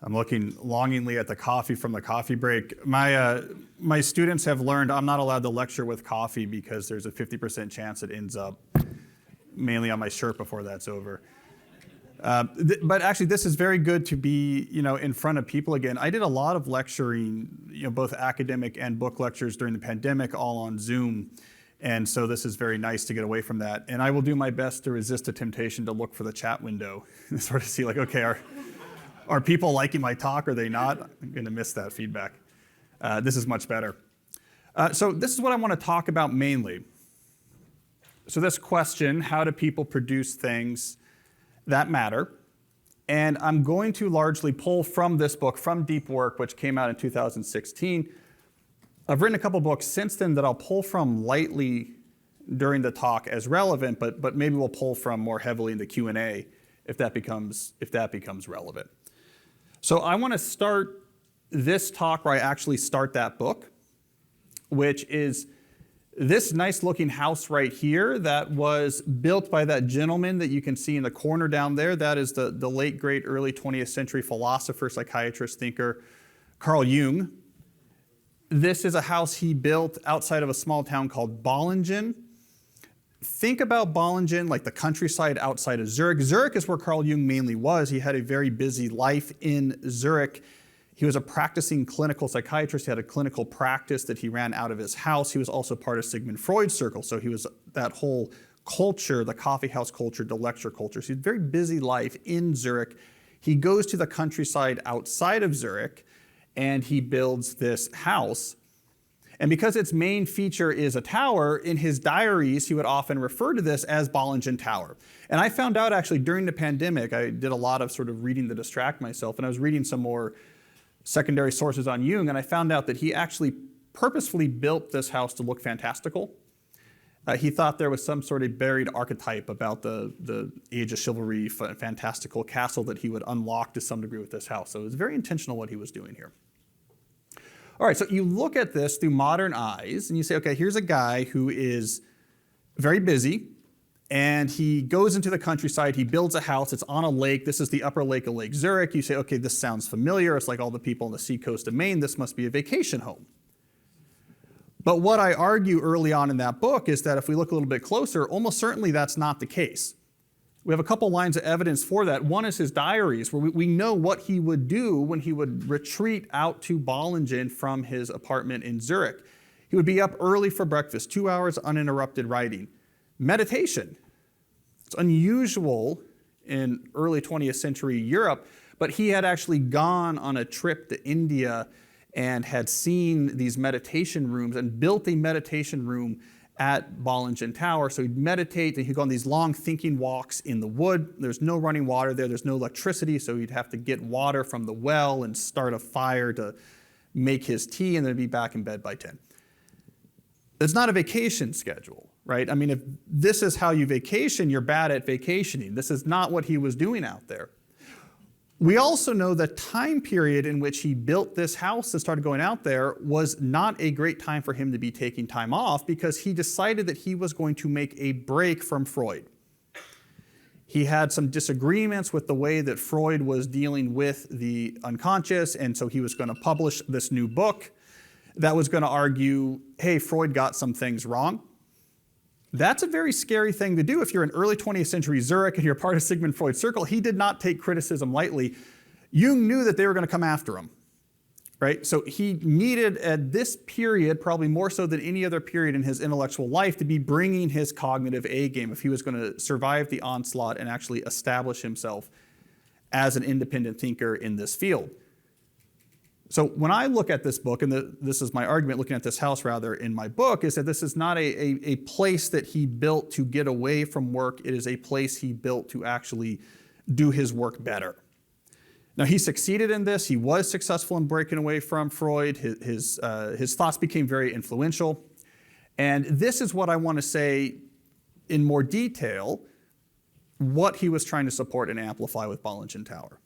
I'm looking longingly at the coffee from the coffee break. My students have learned I'm not allowed to lecture with coffee because there's a 50% chance it ends up mainly on my shirt before that's over. But actually, this is very good to be, in front of people again. I did a lot of lecturing, both academic and book lectures during the pandemic, all on Zoom. And so this is very nice to get away from that. And I will do my best to resist the temptation to look for the chat window and sort of see okay, are people liking my talk? Are they not? I'm going to miss that feedback. This is much better. So this is what I want to talk about mainly. So this question, how do people produce things that matter? And I'm going to largely pull from this book, from Deep Work, which came out in 2016. I've written a couple books since then that I'll pull from lightly during the talk as relevant, but maybe we'll pull from more heavily in the Q&A if that becomes relevant. So I want to start this talk where I actually start that book, which is this nice looking house right here that was built by that gentleman that you can see in the corner down there. That is the late, great, early 20th century philosopher, psychiatrist, thinker, Carl Jung. This is a house he built outside of a small town called Bollingen. Think about Bollingen like the countryside outside of Zurich. Zurich is where Carl Jung mainly was. He had a very busy life in Zurich. He was a practicing clinical psychiatrist. He had a clinical practice that he ran out of his house. He was also part of Sigmund Freud's circle. So he was that whole culture, the coffee house culture, the lecture culture. So he had a very busy life in Zurich. He goes to the countryside outside of Zurich and he builds this house. And because its main feature is a tower, in his diaries, he would often refer to this as Bollingen Tower. And I found out actually during the pandemic, I did a lot of sort of reading to distract myself, and I was reading some more secondary sources on Jung, and I found out that he actually purposefully built this house to look fantastical. He thought there was some sort of buried archetype about the age of chivalry, fantastical castle that he would unlock to some degree with this house. So it was very intentional what he was doing here. All right, so you look at this through modern eyes and you say, okay, here's a guy who is very busy and he goes into the countryside, he builds a house, it's on a lake. This is the upper lake of Lake Zurich. You say, okay, this sounds familiar. It's like all the people on the seacoast of Maine. This must be a vacation home. But what I argue early on in that book is that if we look a little bit closer, almost certainly that's not the case. We have a couple lines of evidence for that. One is his diaries, where we know what he would do when he would retreat out to Bollingen from his apartment in Zurich. He would be up early for breakfast, 2 hours uninterrupted writing. Meditation. It's unusual in early 20th century Europe, but he had actually gone on a trip to India and had seen these meditation rooms and built a meditation room at Bollingen Tower. So he'd meditate and he'd go on these long thinking walks in the wood. There's no running water there. There's no electricity. So he'd have to get water from the well and start a fire to make his tea and then be back in bed by 10. It's not a vacation schedule, right? I mean, if this is how you vacation, you're bad at vacationing. This is not what he was doing out there. We also know the time period in which he built this house and started going out there was not a great time for him to be taking time off because he decided that he was going to make a break from Freud. He had some disagreements with the way that Freud was dealing with the unconscious, and so he was going to publish this new book that was going to argue, hey, Freud got some things wrong. That's a very scary thing to do if you're in early 20th century Zurich and you're part of Sigmund Freud's circle. He did not take criticism lightly. Jung knew that they were going to come after him, right? So he needed at this period, probably more so than any other period in his intellectual life, to be bringing his cognitive A game if he was going to survive the onslaught and actually establish himself as an independent thinker in this field. So when I look at this book, and this is my argument looking at this house rather in my book, is that this is not a place that he built to get away from work. It is a place he built to actually do his work better. Now he succeeded in this. He was successful in breaking away from Freud. His thoughts became very influential. And this is what I want to say in more detail, what he was trying to support and amplify with Bollingen Tower.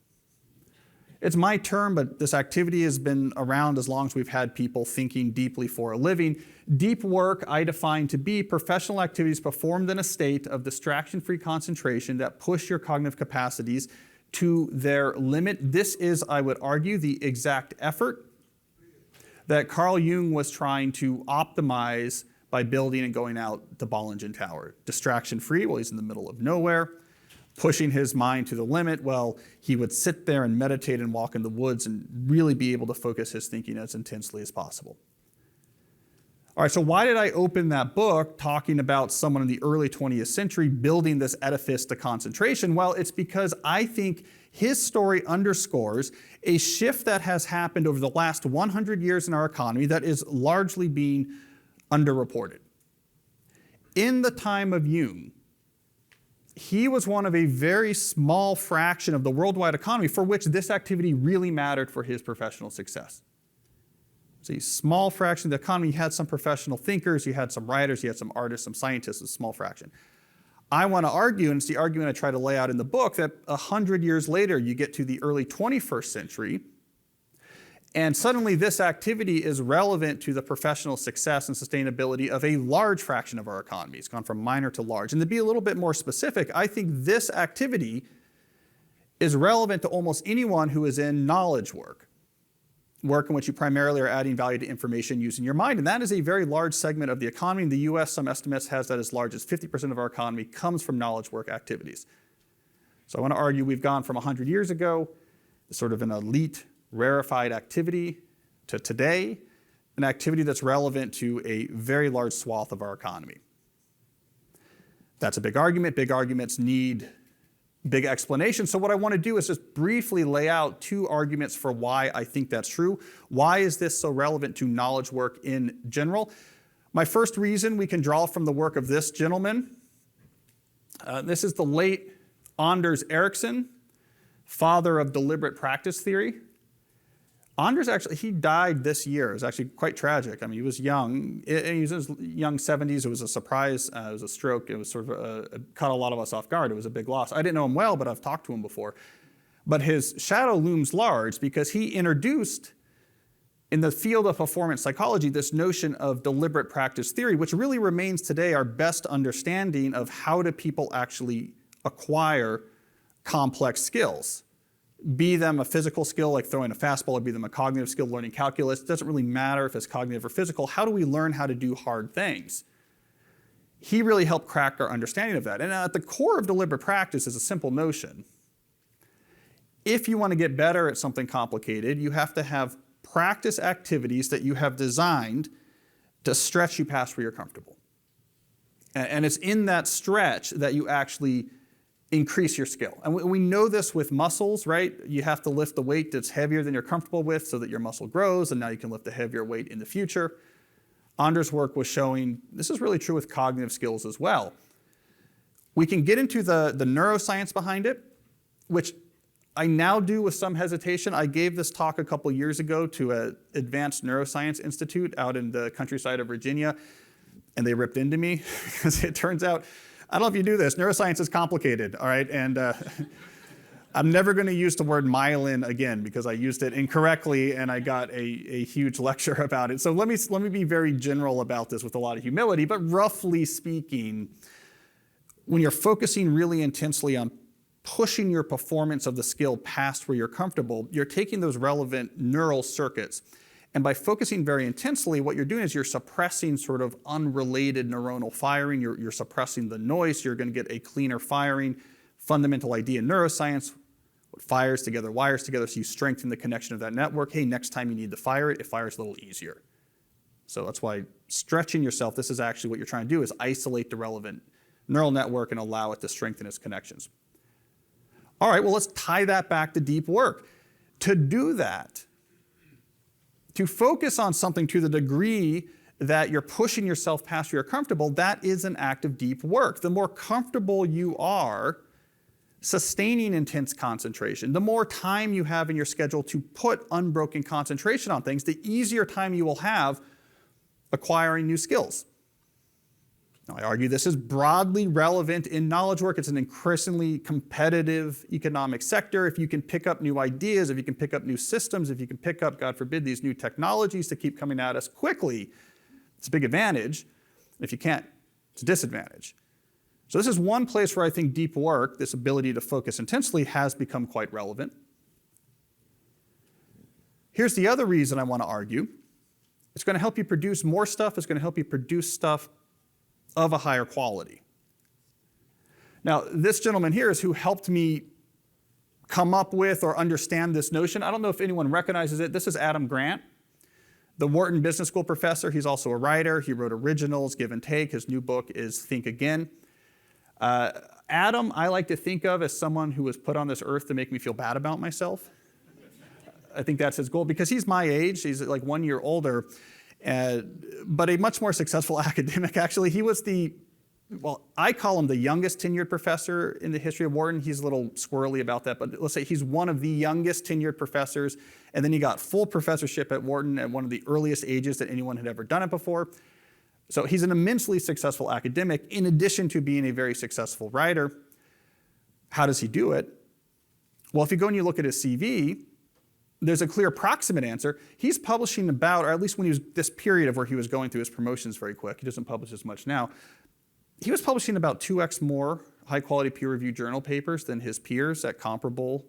It's my term, but this activity has been around as long as we've had people thinking deeply for a living. Deep work I define to be professional activities performed in a state of distraction-free concentration that push your cognitive capacities to their limit. This is, I would argue, the exact effort that Carl Jung was trying to optimize by building and going out the Bollingen Tower. Distraction-free while he's in the middle of nowhere, pushing his mind to the limit. Well, he would sit there and meditate and walk in the woods and really be able to focus his thinking as intensely as possible. All right, so why did I open that book talking about someone in the early 20th century building this edifice to concentration? Well, it's because I think his story underscores a shift that has happened over the last 100 years in our economy that is largely being underreported. In the time of Jung, he was one of a very small fraction of the worldwide economy for which this activity really mattered for his professional success. It's a small fraction of the economy. You had some professional thinkers, you had some writers, you had some artists, some scientists, a small fraction. I want to argue, and it's the argument I try to lay out in the book, that 100 years later, you get to the early 21st century, and suddenly this activity is relevant to the professional success and sustainability of a large fraction of our economy. It's gone from minor to large. And to be a little bit more specific, I think this activity is relevant to almost anyone who is in knowledge work in which you primarily are adding value to information using your mind. And that is a very large segment of the economy. In the US, some estimates has that as large as 50% of our economy comes from knowledge work activities. So I want to argue we've gone from 100 years ago, sort of an elite, rarefied activity, to today, an activity that's relevant to a very large swath of our economy. That's a big argument. Big arguments need big explanation. So what I want to do is just briefly lay out two arguments for why I think that's true. Why is this so relevant to knowledge work in general? My first reason we can draw from the work of this gentleman. This is the late Anders Ericsson, father of deliberate practice theory. Anders actually, he died this year. It was actually quite tragic. I mean, he was young. He was in his young 70s. It was a surprise. It was a stroke. It was sort of it caught a lot of us off guard. It was a big loss. I didn't know him well, but I've talked to him before. But his shadow looms large because he introduced, in the field of performance psychology, this notion of deliberate practice theory, which really remains today our best understanding of how do people actually acquire complex skills. Be them a physical skill like throwing a fastball, or be them a cognitive skill learning calculus. It doesn't really matter if it's cognitive or physical. How do we learn how to do hard things? He really helped crack our understanding of that. And at the core of deliberate practice is a simple notion. If you want to get better at something complicated, you have to have practice activities that you have designed to stretch you past where you're comfortable. And it's in that stretch that you actually increase your skill. And we know this with muscles, right? You have to lift the weight that's heavier than you're comfortable with so that your muscle grows, and now you can lift a heavier weight in the future. Anders' work was showing this is really true with cognitive skills as well. We can get into the neuroscience behind it, which I now do with some hesitation. I gave this talk a couple years ago to an advanced neuroscience institute out in the countryside of Virginia, and they ripped into me because it turns out, I don't know if you do this, neuroscience is complicated, all right? And I'm never going to use the word myelin again because I used it incorrectly and I got a huge lecture about it. So let me be very general about this with a lot of humility, but roughly speaking, when you're focusing really intensely on pushing your performance of the skill past where you're comfortable, you're taking those relevant neural circuits. And by focusing very intensely, what you're doing is you're suppressing sort of unrelated neuronal firing. You're suppressing the noise. You're going to get a cleaner firing. Fundamental idea in neuroscience, what fires together wires together, so you strengthen the connection of that network. Hey, next time you need to fire it, it fires a little easier. So that's why stretching yourself, this is actually what you're trying to do, is isolate the relevant neural network and allow it to strengthen its connections. All right, well, let's tie that back to deep work. To do that, to focus on something to the degree that you're pushing yourself past where you're comfortable, that is an act of deep work. The more comfortable you are sustaining intense concentration, the more time you have in your schedule to put unbroken concentration on things, the easier time you will have acquiring new skills. Now, I argue this is broadly relevant in knowledge work. It's an increasingly competitive economic sector. If you can pick up new ideas, if you can pick up new systems, if you can pick up, God forbid, these new technologies to keep coming at us quickly, it's a big advantage. If you can't, it's a disadvantage. So this is one place where I think deep work, this ability to focus intensely, has become quite relevant. Here's the other reason I want to argue. It's going to help you produce more stuff. It's going to help you produce stuff of a higher quality. Now, this gentleman here is who helped me come up with or understand this notion. I don't know if anyone recognizes it. This is Adam Grant, the Wharton Business School professor. He's also a writer. He wrote Originals, Give and Take. His new book is Think Again. Adam, I like to think of as someone who was put on this earth to make me feel bad about myself. I think that's his goal because he's my age. He's like 1 year older, but a much more successful academic, actually. He was I call him the youngest tenured professor in the history of Wharton. He's a little squirrely about that, but let's say he's one of the youngest tenured professors, and then he got full professorship at Wharton at one of the earliest ages that anyone had ever done it before. So he's an immensely successful academic, in addition to being a very successful writer. How does he do it? Well, if you go and you look at his CV, there's a clear proximate answer. He's publishing about, or at least when he was this period of where he was going through his promotions very quick, he doesn't publish as much now, he was publishing about 2x more high-quality peer-reviewed journal papers than his peers at comparable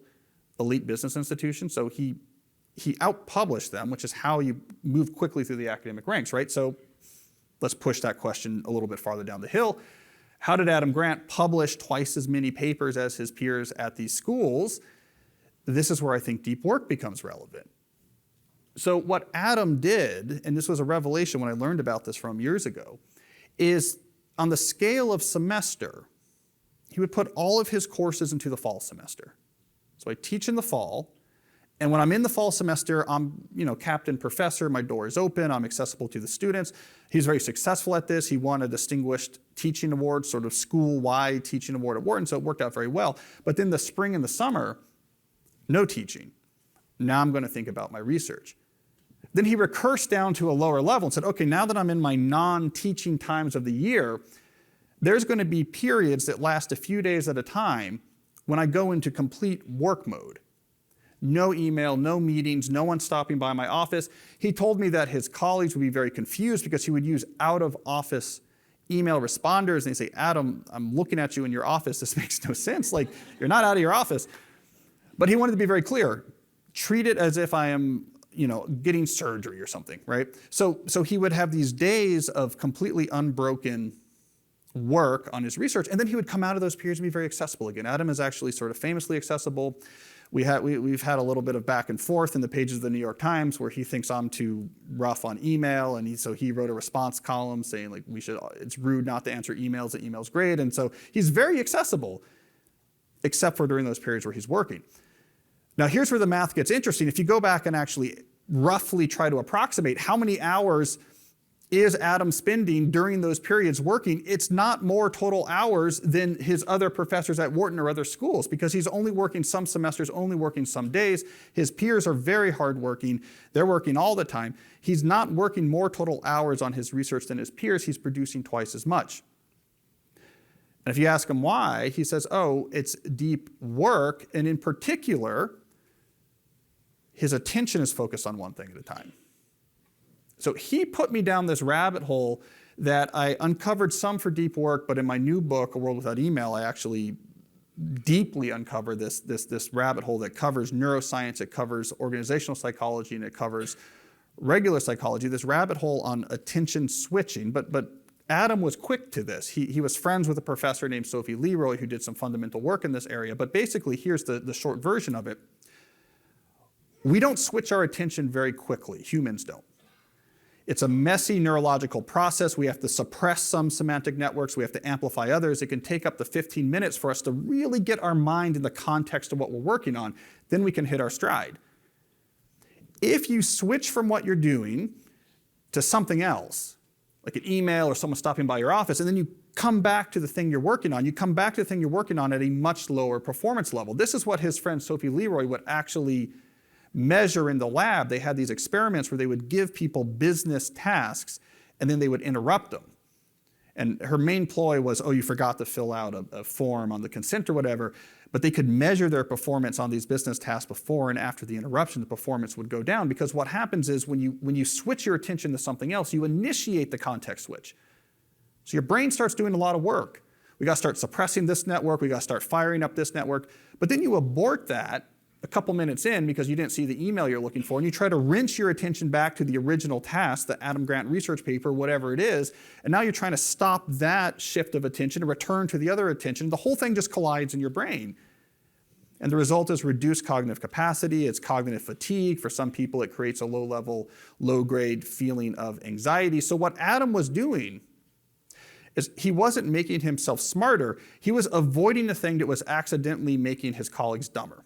elite business institutions. So he outpublished them, which is how you move quickly through the academic ranks, right? So let's push that question a little bit farther down the hill. How did Adam Grant publish twice as many papers as his peers at these schools? This is where I think deep work becomes relevant. So what Adam did, and this was a revelation when I learned about this from years ago, is on the scale of semester, he would put all of his courses into the fall semester. So I teach in the fall, and when I'm in the fall semester, I'm captain professor, my door is open, I'm accessible to the students. He's very successful at this. He won a distinguished teaching award, sort of school-wide teaching award at Wharton, so it worked out very well. But then the spring and the summer, no teaching. Now I'm going to think about my research. Then he recursed down to a lower level and said, okay, now that I'm in my non-teaching times of the year, there's going to be periods that last a few days at a time when I go into complete work mode. No email, no meetings, no one stopping by my office. He told me that his colleagues would be very confused because he would use out-of-office email responders, and they say, Adam, I'm looking at you in your office. This makes no sense. Like, you're not out of your office. But he wanted to be very clear. Treat it as if I am getting surgery or something, right? So he would have these days of completely unbroken work on his research, and then he would come out of those periods and be very accessible again. Adam is actually sort of famously accessible. We've had a little bit of back and forth in the pages of the New York Times where he thinks I'm too rough on email, and so he wrote a response column saying like it's rude not to answer emails, that email's great, and so he's very accessible, except for during those periods where he's working. Now, here's where the math gets interesting. If you go back and actually roughly try to approximate how many hours is Adam spending during those periods working, it's not more total hours than his other professors at Wharton or other schools, because he's only working some semesters, only working some days. His peers are very hardworking. They're working all the time. He's not working more total hours on his research than his peers. He's producing twice as much. And if you ask him why, he says, oh, it's deep work, and in particular, his attention is focused on one thing at a time. So he put me down this rabbit hole that I uncovered some for deep work, but in my new book, A World Without Email, I actually deeply uncover this rabbit hole that covers neuroscience, it covers organizational psychology, and it covers regular psychology, this rabbit hole on attention switching. But Adam was quick to this. He was friends with a professor named Sophie Leroy who did some fundamental work in this area. But basically, here's the short version of it. We don't switch our attention very quickly. Humans don't. It's a messy neurological process. We have to suppress some semantic networks. We have to amplify others. It can take up to 15 minutes for us to really get our mind in the context of what we're working on. Then we can hit our stride. If you switch from what you're doing to something else, like an email or someone stopping by your office, and then you come back to the thing you're working on, you come back to the thing you're working on at a much lower performance level. This is what his friend Sophie Leroy would actually measure in the lab. They had these experiments where they would give people business tasks and then they would interrupt them. And her main ploy was, oh, you forgot to fill out a form on the consent or whatever, but they could measure their performance on these business tasks before and after the interruption. The performance would go down, because what happens is when you switch your attention to something else, you initiate the context switch. So your brain starts doing a lot of work. We got to start suppressing this network. We got to start firing up this network. But then you abort that a couple minutes in because you didn't see the email you're looking for, and you try to rinse your attention back to the original task, the Adam Grant research paper, whatever it is, and now you're trying to stop that shift of attention and return to the other attention. The whole thing just collides in your brain. And the result is reduced cognitive capacity. It's cognitive fatigue. For some people, it creates a low-level, low-grade feeling of anxiety. So what Adam was doing is he wasn't making himself smarter. He was avoiding the thing that was accidentally making his colleagues dumber.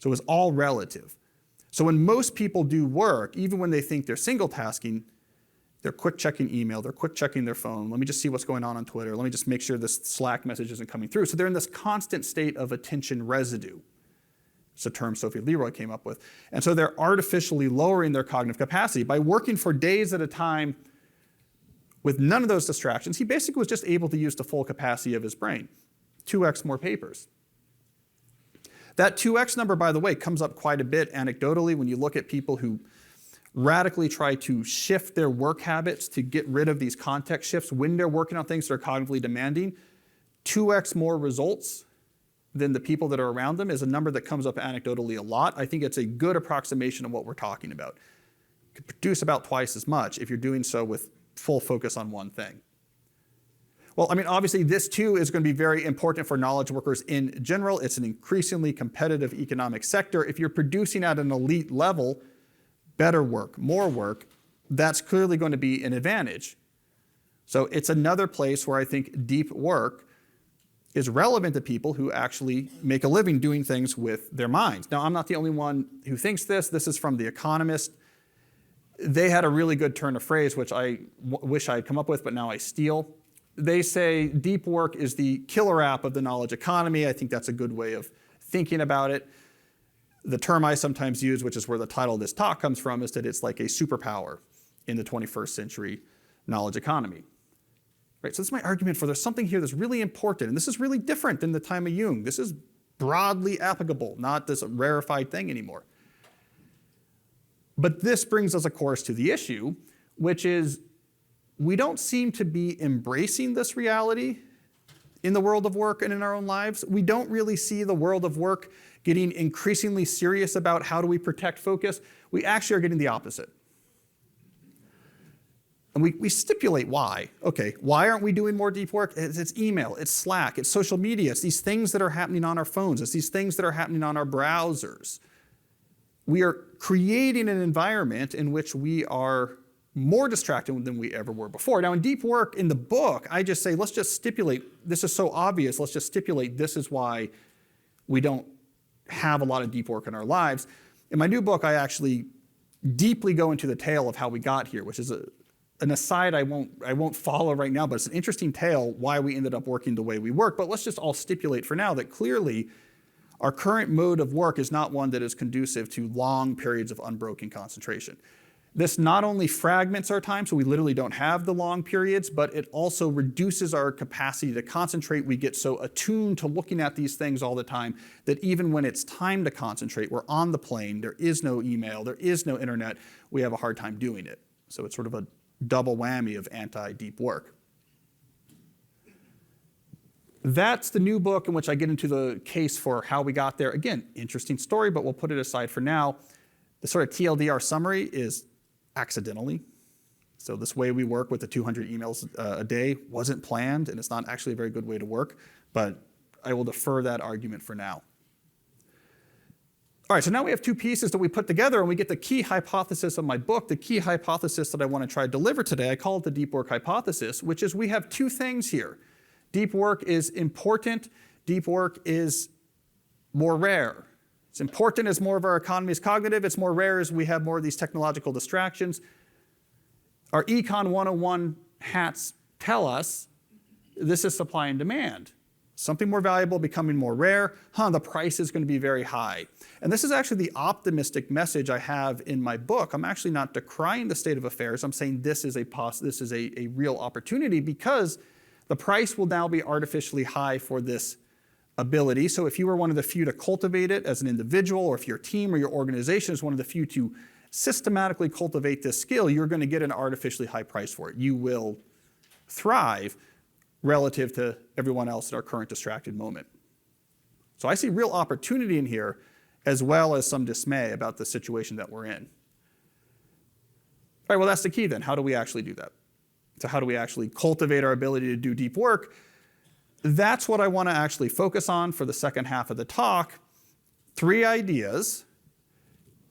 So it was all relative. So when most people do work, even when they think they're single tasking, they're quick checking email, they're quick checking their phone. Let me just see what's going on Twitter. Let me just make sure this Slack message isn't coming through. So they're in this constant state of attention residue. It's a term Sophie Leroy came up with. And so they're artificially lowering their cognitive capacity. By working for days at a time with none of those distractions, he basically was just able to use the full capacity of his brain, 2x more papers. That 2x number, by the way, comes up quite a bit anecdotally when you look at people who radically try to shift their work habits to get rid of these context shifts when they're working on things that are cognitively demanding. 2x more results than the people that are around them is a number that comes up anecdotally a lot. I think it's a good approximation of what we're talking about. You could produce about twice as much if you're doing so with full focus on one thing. Well, I mean, obviously this too is going to be very important for knowledge workers in general. It's an increasingly competitive economic sector. If you're producing at an elite level, better work, more work, that's clearly going to be an advantage. So it's another place where I think deep work is relevant to people who actually make a living doing things with their minds. Now, I'm not the only one who thinks this. This is from The Economist. They had a really good turn of phrase, which I wish I had come up with, but now I steal. They say deep work is the killer app of the knowledge economy. I think that's a good way of thinking about it. The term I sometimes use, which is where the title of this talk comes from, is that it's like a superpower in the 21st century knowledge economy. Right? So this is my argument for there's something here that's really important, and this is really different than the time of Jung. This is broadly applicable, not this rarefied thing anymore. But this brings us, of course, to the issue, which is we don't seem to be embracing this reality in the world of work and in our own lives. We don't really see the world of work getting increasingly serious about how do we protect focus. We actually are getting the opposite. And we stipulate why. Okay, why aren't we doing more deep work? It's email, it's Slack, it's social media, it's these things that are happening on our phones, it's these things that are happening on our browsers. We are creating an environment in which we are more distracted than we ever were before. Now in deep work, in the book, I just say, let's just stipulate, this is so obvious, let's just stipulate this is why we don't have a lot of deep work in our lives. In my new book, I actually deeply go into the tale of how we got here, which is an aside I won't follow right now, but it's an interesting tale why we ended up working the way we work. But let's just all stipulate for now that clearly our current mode of work is not one that is conducive to long periods of unbroken concentration. This not only fragments our time, so we literally don't have the long periods, but it also reduces our capacity to concentrate. We get so attuned to looking at these things all the time that even when it's time to concentrate, we're on the plane, there is no email, there is no internet, we have a hard time doing it. So it's sort of a double whammy of anti-deep work. That's the new book in which I get into the case for how we got there. Again, interesting story, but we'll put it aside for now. The sort of TLDR summary is accidentally. So this way we work with the 200 emails a day wasn't planned, and it's not actually a very good way to work, but I will defer that argument for now. All right, so now we have two pieces that we put together, and we get the key hypothesis of my book, the key hypothesis that I want to try to deliver today. I call it the deep work hypothesis, which is we have two things here. Deep work is important. Deep work is more rare. It's important as more of our economy is cognitive. It's more rare as we have more of these technological distractions. Our Econ 101 hats tell us this is supply and demand. Something more valuable becoming more rare. The price is going to be very high. And this is actually the optimistic message I have in my book. I'm actually not decrying the state of affairs. I'm saying this is a real opportunity because the price will now be artificially high for this ability. So if you were one of the few to cultivate it as an individual, or if your team or your organization is one of the few to systematically cultivate this skill, you're going to get an artificially high price for it. You will thrive. relative to everyone else in our current distracted moment. So I see real opportunity in here, as well as some dismay about the situation that we're in. All right, well, that's the key then. How do we actually do that? So how do we actually cultivate our ability to do deep work? That's what I want to actually focus on for the second half of the talk. 3 ideas,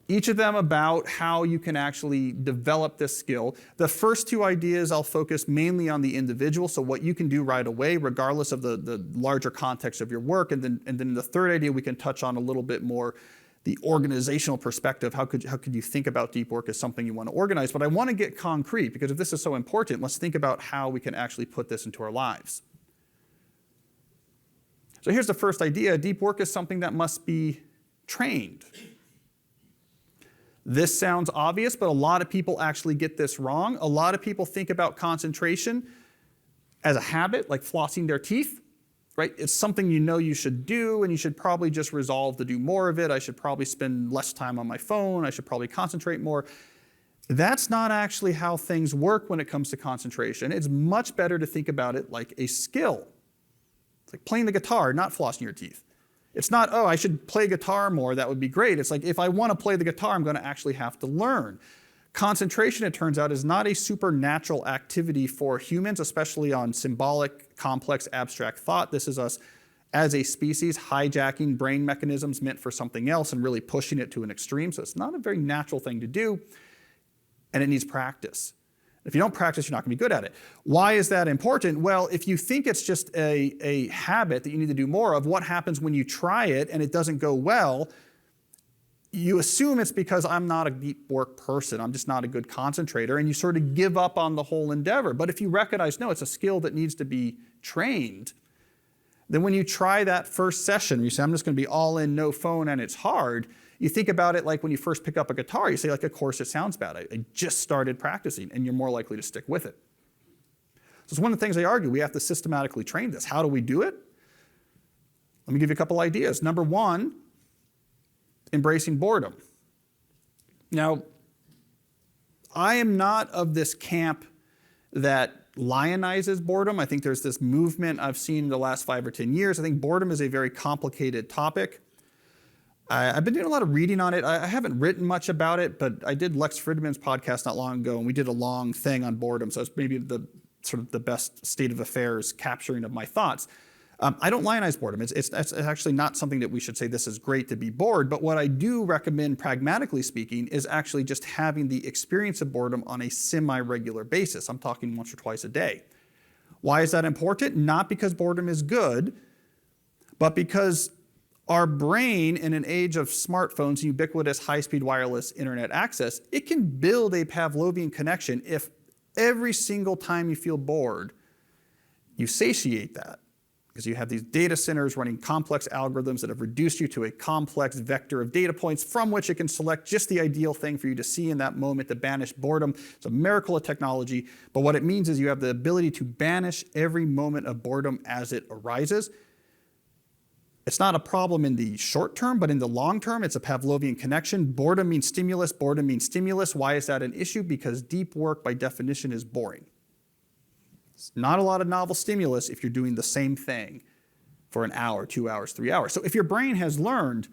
each of them about how you can actually develop this skill. The first 2 ideas, I'll focus mainly on the individual, so what you can do right away, regardless of the larger context of your work. And then the third idea, we can touch on a little bit more the organizational perspective. How could you think about deep work as something you want to organize? But I want to get concrete, because if this is so important, let's think about how we can actually put this into our lives. So here's the first idea. Deep work is something that must be trained. This sounds obvious, but a lot of people actually get this wrong. A lot of people think about concentration as a habit, like flossing their teeth, right? It's something you know you should do, and you should probably just resolve to do more of it. I should probably spend less time on my phone. I should probably concentrate more. That's not actually how things work when it comes to concentration. It's much better to think about it like a skill. It's like playing the guitar, not flossing your teeth. It's not, oh, I should play guitar more, that would be great. It's like, if I want to play the guitar, I'm going to actually have to learn. Concentration, it turns out, is not a supernatural activity for humans, especially on symbolic, complex, abstract thought. This is us as a species hijacking brain mechanisms meant for something else and really pushing it to an extreme. So it's not a very natural thing to do, and it needs practice. If you don't practice, you're not going to be good at it. Why is that important? Well, if you think it's just a habit that you need to do more of, what happens when you try it and it doesn't go well? You assume it's because I'm not a deep work person. I'm just not a good concentrator, and you sort of give up on the whole endeavor. But if you recognize, no, it's a skill that needs to be trained, then when you try that first session, you say, I'm just going to be all in, no phone, and it's hard. You think about it like when you first pick up a guitar, you say, like, of course it sounds bad. I just started practicing, and you're more likely to stick with it. So it's one of the things I argue. We have to systematically train this. How do we do it? Let me give you a couple ideas. Number 1, embracing boredom. Now, I am not of this camp that lionizes boredom. I think there's this movement I've seen in the last 5 or 10 years. I think boredom is a very complicated topic. I've been doing a lot of reading on it. I haven't written much about it, but I did Lex Fridman's podcast not long ago, and we did a long thing on boredom. So it's maybe the sort of the best state of affairs capturing of my thoughts. I don't lionize boredom. It's actually not something that we should say this is great to be bored. But what I do recommend, pragmatically speaking, is actually just having the experience of boredom on a semi-regular basis. I'm talking once or twice a day. Why is that important? Not because boredom is good, but because our brain, in an age of smartphones, ubiquitous high-speed wireless internet access, it can build a Pavlovian connection if every single time you feel bored, you satiate that. Because you have these data centers running complex algorithms that have reduced you to a complex vector of data points from which it can select just the ideal thing for you to see in that moment to banish boredom. It's a miracle of technology, but what it means is you have the ability to banish every moment of boredom as it arises. It's not a problem in the short term, but in the long term, it's a Pavlovian connection. Boredom means stimulus. Boredom means stimulus. Why is that an issue? Because deep work, by definition, is boring. It's not a lot of novel stimulus if you're doing the same thing for an hour, 2 hours, 3 hours. So if your brain has learned,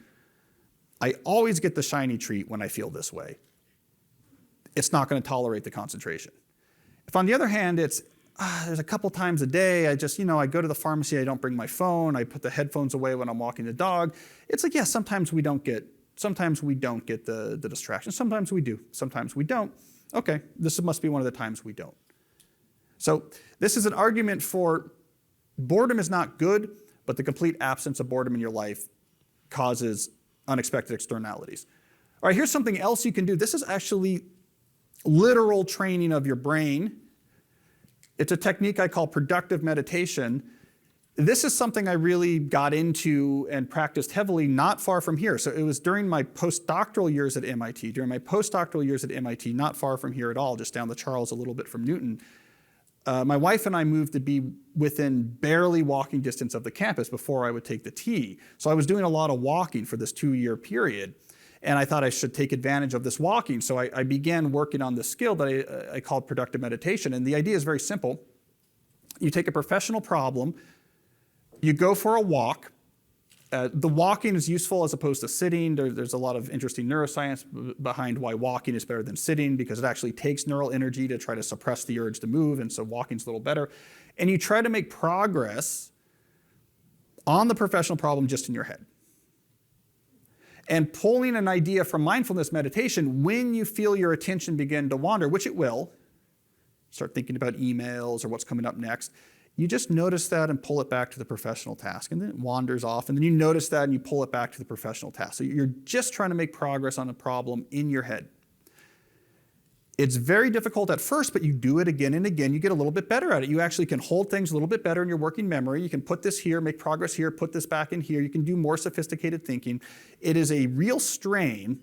I always get the shiny treat when I feel this way, it's not going to tolerate the concentration. If, on the other hand, it's there's a couple times a day, I go to the pharmacy, I don't bring my phone, I put the headphones away when I'm walking the dog. It's like, yeah, sometimes we don't get the distraction. Sometimes we do, sometimes we don't. Okay, this must be one of the times we don't. So this is an argument for boredom is not good, but the complete absence of boredom in your life causes unexpected externalities. All right, here's something else you can do. This is actually literal training of your brain. It's a technique I call productive meditation. This is something I really got into and practiced heavily not far from here. So it was during my postdoctoral years at MIT. Not far from here at all, just down the Charles a little bit from Newton. My wife and I moved to be within barely walking distance of the campus before I would take the T. So I was doing a lot of walking for this 2-year period. And I thought I should take advantage of this walking. So I began working on this skill that I called productive meditation. And the idea is very simple. You take a professional problem, you go for a walk. The walking is useful as opposed to sitting. There's a lot of interesting neuroscience behind why walking is better than sitting, because it actually takes neural energy to try to suppress the urge to move, and so walking's a little better. And you try to make progress on the professional problem just in your head. And pulling an idea from mindfulness meditation, when you feel your attention begin to wander, which it will, start thinking about emails or what's coming up next, you just notice that and pull it back to the professional task. And then it wanders off, and then you notice that and you pull it back to the professional task. So you're just trying to make progress on a problem in your head. It's very difficult at first, but you do it again and again, you get a little bit better at it. You actually can hold things a little bit better in your working memory. You can put this here, make progress here, put this back in here. You can do more sophisticated thinking. It is a real strain,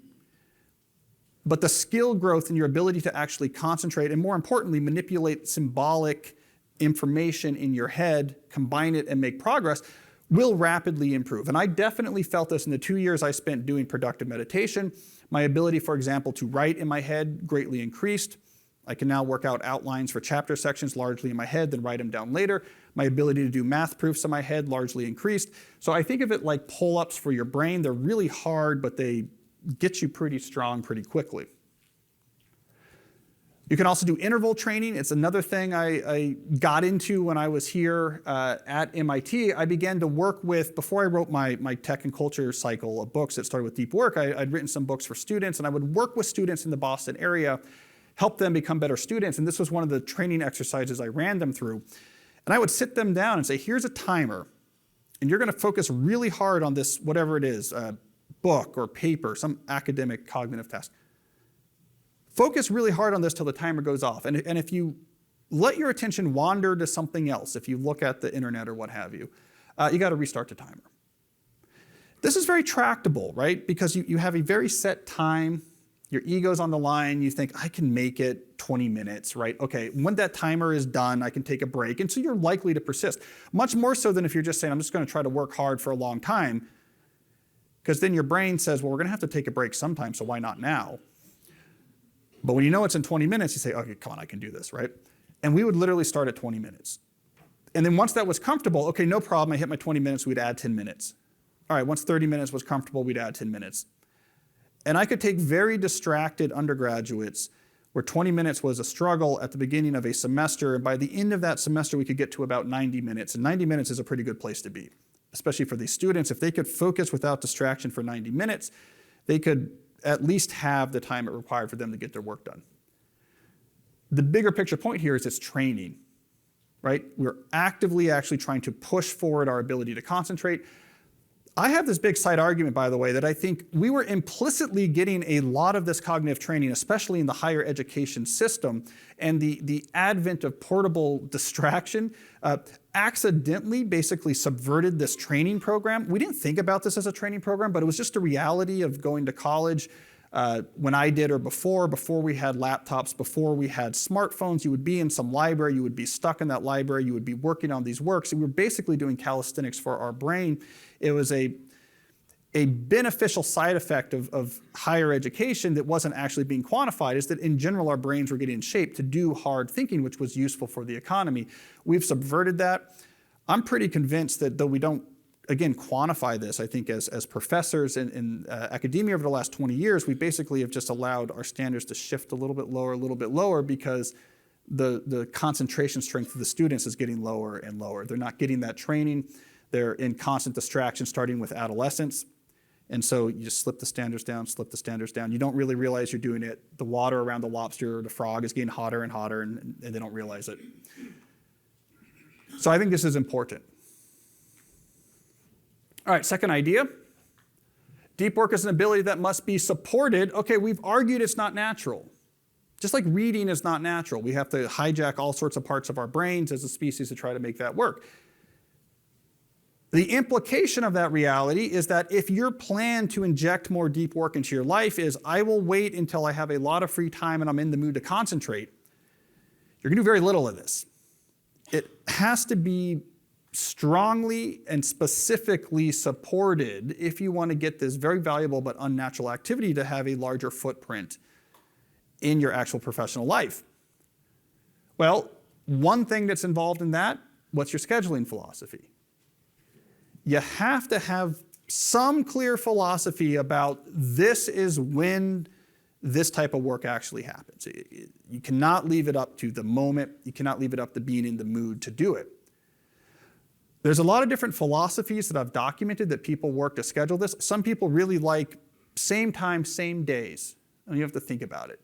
but the skill growth in your ability to actually concentrate and, more importantly, manipulate symbolic information in your head, combine it and make progress, will rapidly improve. And I definitely felt this in the 2 years I spent doing productive meditation. My ability, for example, to write in my head greatly increased. I can now work out outlines for chapter sections largely in my head, then write them down later. My ability to do math proofs in my head largely increased. So I think of it like pull-ups for your brain. They're really hard, but they get you pretty strong pretty quickly. You can also do interval training. It's another thing I got into when I was here at MIT. I began to work with, before I wrote my tech and culture cycle of books that started with deep work, I'd written some books for students, and I would work with students in the Boston area, help them become better students. And this was one of the training exercises I ran them through. And I would sit them down and say, here's a timer, and you're going to focus really hard on this, whatever it is, book or paper, some academic cognitive task. Focus really hard on this till the timer goes off. And if you let your attention wander to something else, if you look at the internet or what have you, you got to restart the timer. This is very tractable, right? Because you have a very set time. Your ego's on the line. You think, I can make it 20 minutes, right? Okay, when that timer is done, I can take a break. And so you're likely to persist. Much more so than if you're just saying, I'm just going to try to work hard for a long time. Because then your brain says, well, we're going to have to take a break sometime, so why not now? But when you know it's in 20 minutes, you say, okay, come on, I can do this, right? And we would literally start at 20 minutes. And then once that was comfortable, okay, no problem, I hit my 20 minutes, we'd add 10 minutes. All right, once 30 minutes was comfortable, we'd add 10 minutes. And I could take very distracted undergraduates where 20 minutes was a struggle at the beginning of a semester, and by the end of that semester, we could get to about 90 minutes. And 90 minutes is a pretty good place to be, especially for these students. If they could focus without distraction for 90 minutes, they could at least have the time it required for them to get their work done. The bigger picture point here is it's training, right? We're actively actually trying to push forward our ability to concentrate. I have this big side argument, by the way, that I think we were implicitly getting a lot of this cognitive training, especially in the higher education system, and the advent of portable distraction accidentally basically subverted this training program. We didn't think about this as a training program, but it was just a reality of going to college when I did or before we had laptops, before we had smartphones. You would be in some library, you would be stuck in that library, you would be working on these works, and we were basically doing calisthenics for our brain. It was a beneficial side effect of higher education that wasn't actually being quantified, is that in general our brains were getting in shape to do hard thinking, which was useful for the economy. We've subverted that. I'm pretty convinced that though we don't, again, quantify this, I think as professors in academia over the last 20 years, we basically have just allowed our standards to shift a little bit lower because the concentration strength of the students is getting lower and lower. They're not getting that training. They're in constant distraction starting with adolescence. And so you just slip the standards down. You don't really realize you're doing it. The water around the lobster or the frog is getting hotter and hotter, and they don't realize it. So I think this is important. All right, second idea. Deep work is an ability that must be supported. Okay, we've argued it's not natural. Just like reading is not natural. We have to hijack all sorts of parts of our brains as a species to try to make that work. The implication of that reality is that if your plan to inject more deep work into your life is, I will wait until I have a lot of free time and I'm in the mood to concentrate, you're going to do very little of this. It has to be strongly and specifically supported if you want to get this very valuable but unnatural activity to have a larger footprint in your actual professional life. Well, One thing that's involved in that, what's your scheduling philosophy? You have to have some clear philosophy about this is when this type of work actually happens. You cannot leave it up to the moment. You cannot leave it up to being in the mood to do it. There's a lot of different philosophies that I've documented that people work to schedule this. Some people really like same time, same days. And you have to think about it.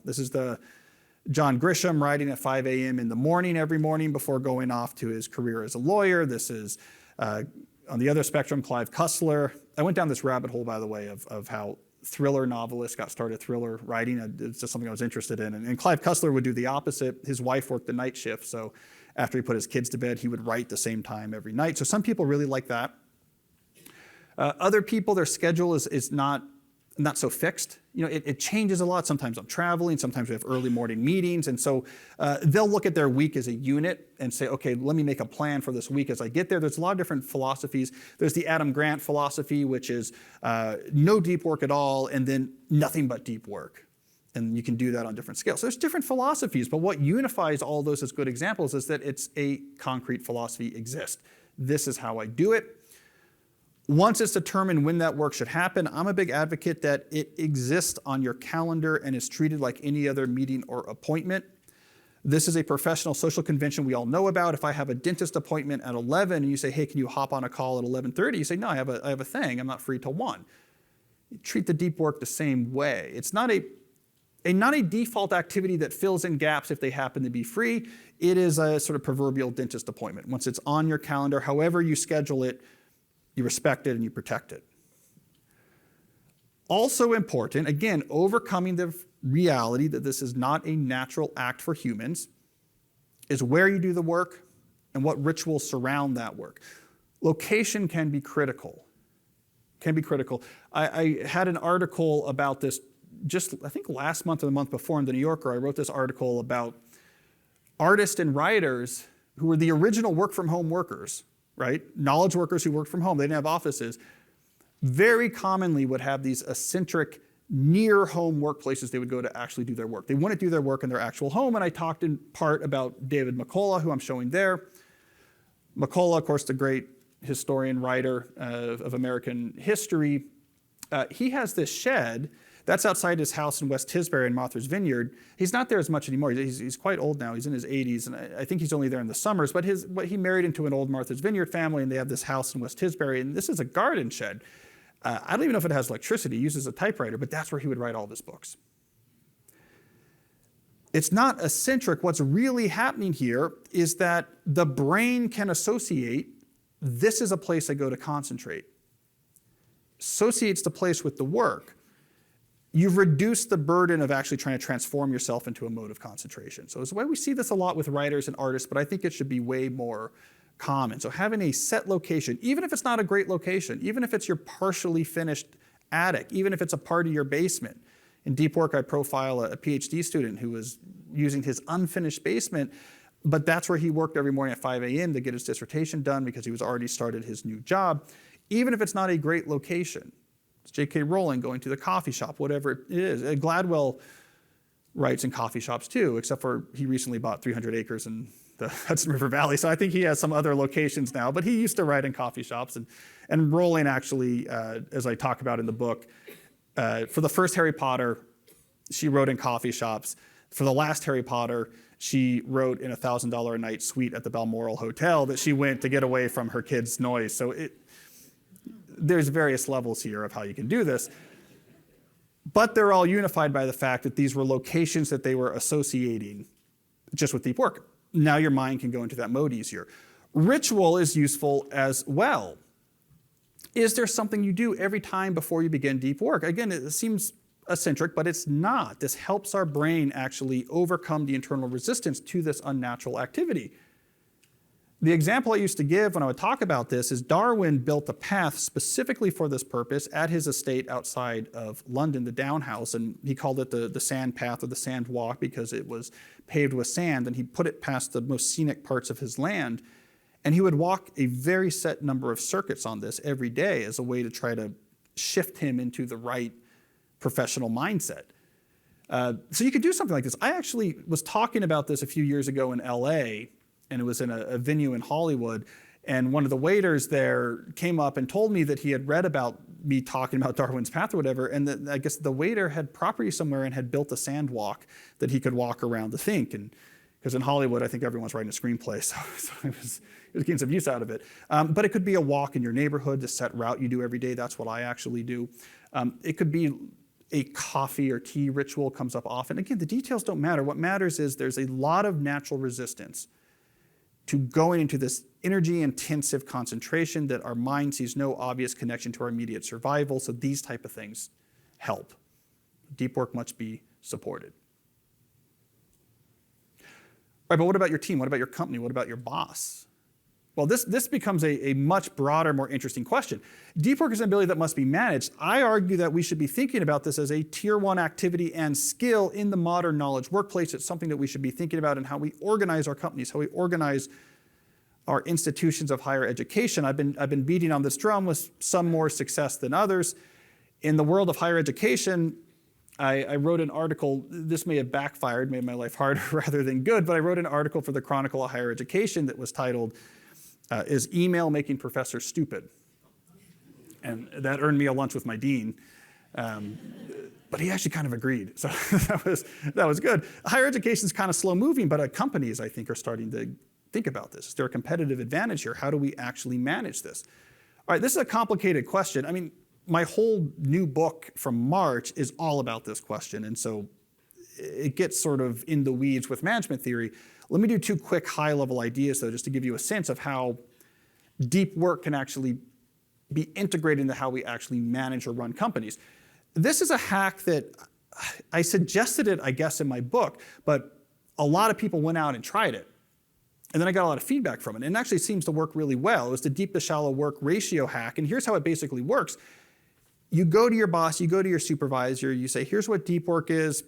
This is the John Grisham writing at 5 a.m. in the morning every morning before going off to his career as a lawyer. This is, on the other spectrum, Clive Cussler. I went down this rabbit hole, by the way, of how thriller novelists got started thriller writing. It's just something I was interested in. And Clive Cussler would do the opposite. His wife worked the night shift, so after he put his kids to bed, he would write the same time every night. So some people really like that. Other people, their schedule is not so fixed. It changes a lot. Sometimes I'm traveling, sometimes we have early morning meetings, and so they'll look at their week as a unit and say, okay, let me make a plan for this week as I get there. There's a lot of different philosophies. There's the Adam Grant philosophy, which is no deep work at all, and then nothing but deep work. And you can do that on different scales. So there's different philosophies, but what unifies all those as good examples is that it's a concrete philosophy exists. This is how I do it. Once it's determined when that work should happen, I'm a big advocate that it exists on your calendar and is treated like any other meeting or appointment. This is a professional social convention we all know about. If I have a dentist appointment at 11 and you say, hey, can you hop on a call at 11:30? You say, no, I have a thing. I'm not free till 1. You treat the deep work the same way. It's not a default activity that fills in gaps if they happen to be free. It is a sort of proverbial dentist appointment. Once it's on your calendar, however you schedule it, you respect it and you protect it. Also important, again, overcoming the reality that this is not a natural act for humans, is where you do the work and what rituals surround that work. Location can be critical. I had an article about this just, I think last month or the month before in the New Yorker. I wrote this article about artists and writers who were the original work from home workers, right? Knowledge workers who worked from home. They didn't have offices. Very commonly would have these eccentric near home workplaces they would go to actually do their work. They wouldn't do their work in their actual home, and I talked in part about David McCullough, who I'm showing there. McCullough, of course, the great historian, writer of American history. He has this shed that's outside his house in West Tisbury in Martha's Vineyard. He's not there as much anymore. He's quite old now. He's in his 80s, and I think he's only there in the summers. But he married into an old Martha's Vineyard family, and they have this house in West Tisbury, and this is a garden shed. I don't even know if it has electricity. He uses a typewriter, but that's where he would write all of his books. It's not eccentric. What's really happening here is that the brain can associate, this is a place I go to concentrate. Associates the place with the work. You've reduced the burden of actually trying to transform yourself into a mode of concentration. So it's why we see this a lot with writers and artists, but I think it should be way more common. So having a set location, even if it's not a great location, even if it's your partially finished attic, even if it's a part of your basement. In Deep Work, I profile a PhD student who was using his unfinished basement, but that's where he worked every morning at 5 a.m. to get his dissertation done because he was already started his new job, even if it's not a great location. It's J.K. Rowling going to the coffee shop, whatever it is. Gladwell writes in coffee shops too, except for he recently bought 300 acres in the Hudson River Valley, so I think he has some other locations now, but he used to write in coffee shops. And Rowling actually, as I talk about in the book, for the first Harry Potter, she wrote in coffee shops. For the last Harry Potter, she wrote in a $1,000 a night suite at the Balmoral Hotel that she went to get away from her kids' noise. So there's various levels here of how you can do this. But they're all unified by the fact that these were locations that they were associating just with deep work. Now your mind can go into that mode easier. Ritual is useful as well. Is there something you do every time before you begin deep work? Again, it seems eccentric, but it's not. This helps our brain actually overcome the internal resistance to this unnatural activity. The example I used to give when I would talk about this is Darwin built a path specifically for this purpose at his estate outside of London, the Down House, and he called it the sand path or the sand walk because it was paved with sand, and he put it past the most scenic parts of his land, and he would walk a very set number of circuits on this every day as a way to try to shift him into the right professional mindset. So you could do something like this. I actually was talking about this a few years ago in LA, and it was in a venue in Hollywood. And one of the waiters there came up and told me that he had read about me talking about Darwin's Path or whatever, and that I guess the waiter had property somewhere and had built a sand walk that he could walk around to think. And because in Hollywood, I think everyone's writing a screenplay, so it was getting some use out of it. But it could be a walk in your neighborhood, the set route you do every day. That's what I actually do. It could be a coffee or tea ritual comes up often. Again, the details don't matter. What matters is there's a lot of natural resistance to going into this energy-intensive concentration that our mind sees no obvious connection to our immediate survival, so these type of things help. Deep work must be supported. All right, but what about your team? What about your company? What about your boss? Well, this becomes a much broader, more interesting question. Deep work is an ability that must be managed. I argue that we should be thinking about this as a tier 1 activity and skill in the modern knowledge workplace. It's something that we should be thinking about in how we organize our companies, how we organize our institutions of higher education. I've been beating on this drum with some more success than others. In the world of higher education, I wrote an article. This may have backfired, made my life harder rather than good, but I wrote an article for the Chronicle of Higher Education that was titled, Is Email Making Professors Stupid? And that earned me a lunch with my dean. But he actually kind of agreed. So that was good. Higher education is kind of slow moving, but companies, I think, are starting to think about this. Is there a competitive advantage here? How do we actually manage this? All right, this is a complicated question. I mean, my whole new book from March is all about this question. And so it gets sort of in the weeds with management theory. Let me do 2 quick high-level ideas, though, just to give you a sense of how deep work can actually be integrated into how we actually manage or run companies. This is a hack that I suggested it, I guess, in my book, but a lot of people went out and tried it. And then I got a lot of feedback from it. And it actually seems to work really well. It was the deep to shallow work ratio hack. And here's how it basically works. You go to your boss, you go to your supervisor, you say, here's what deep work is,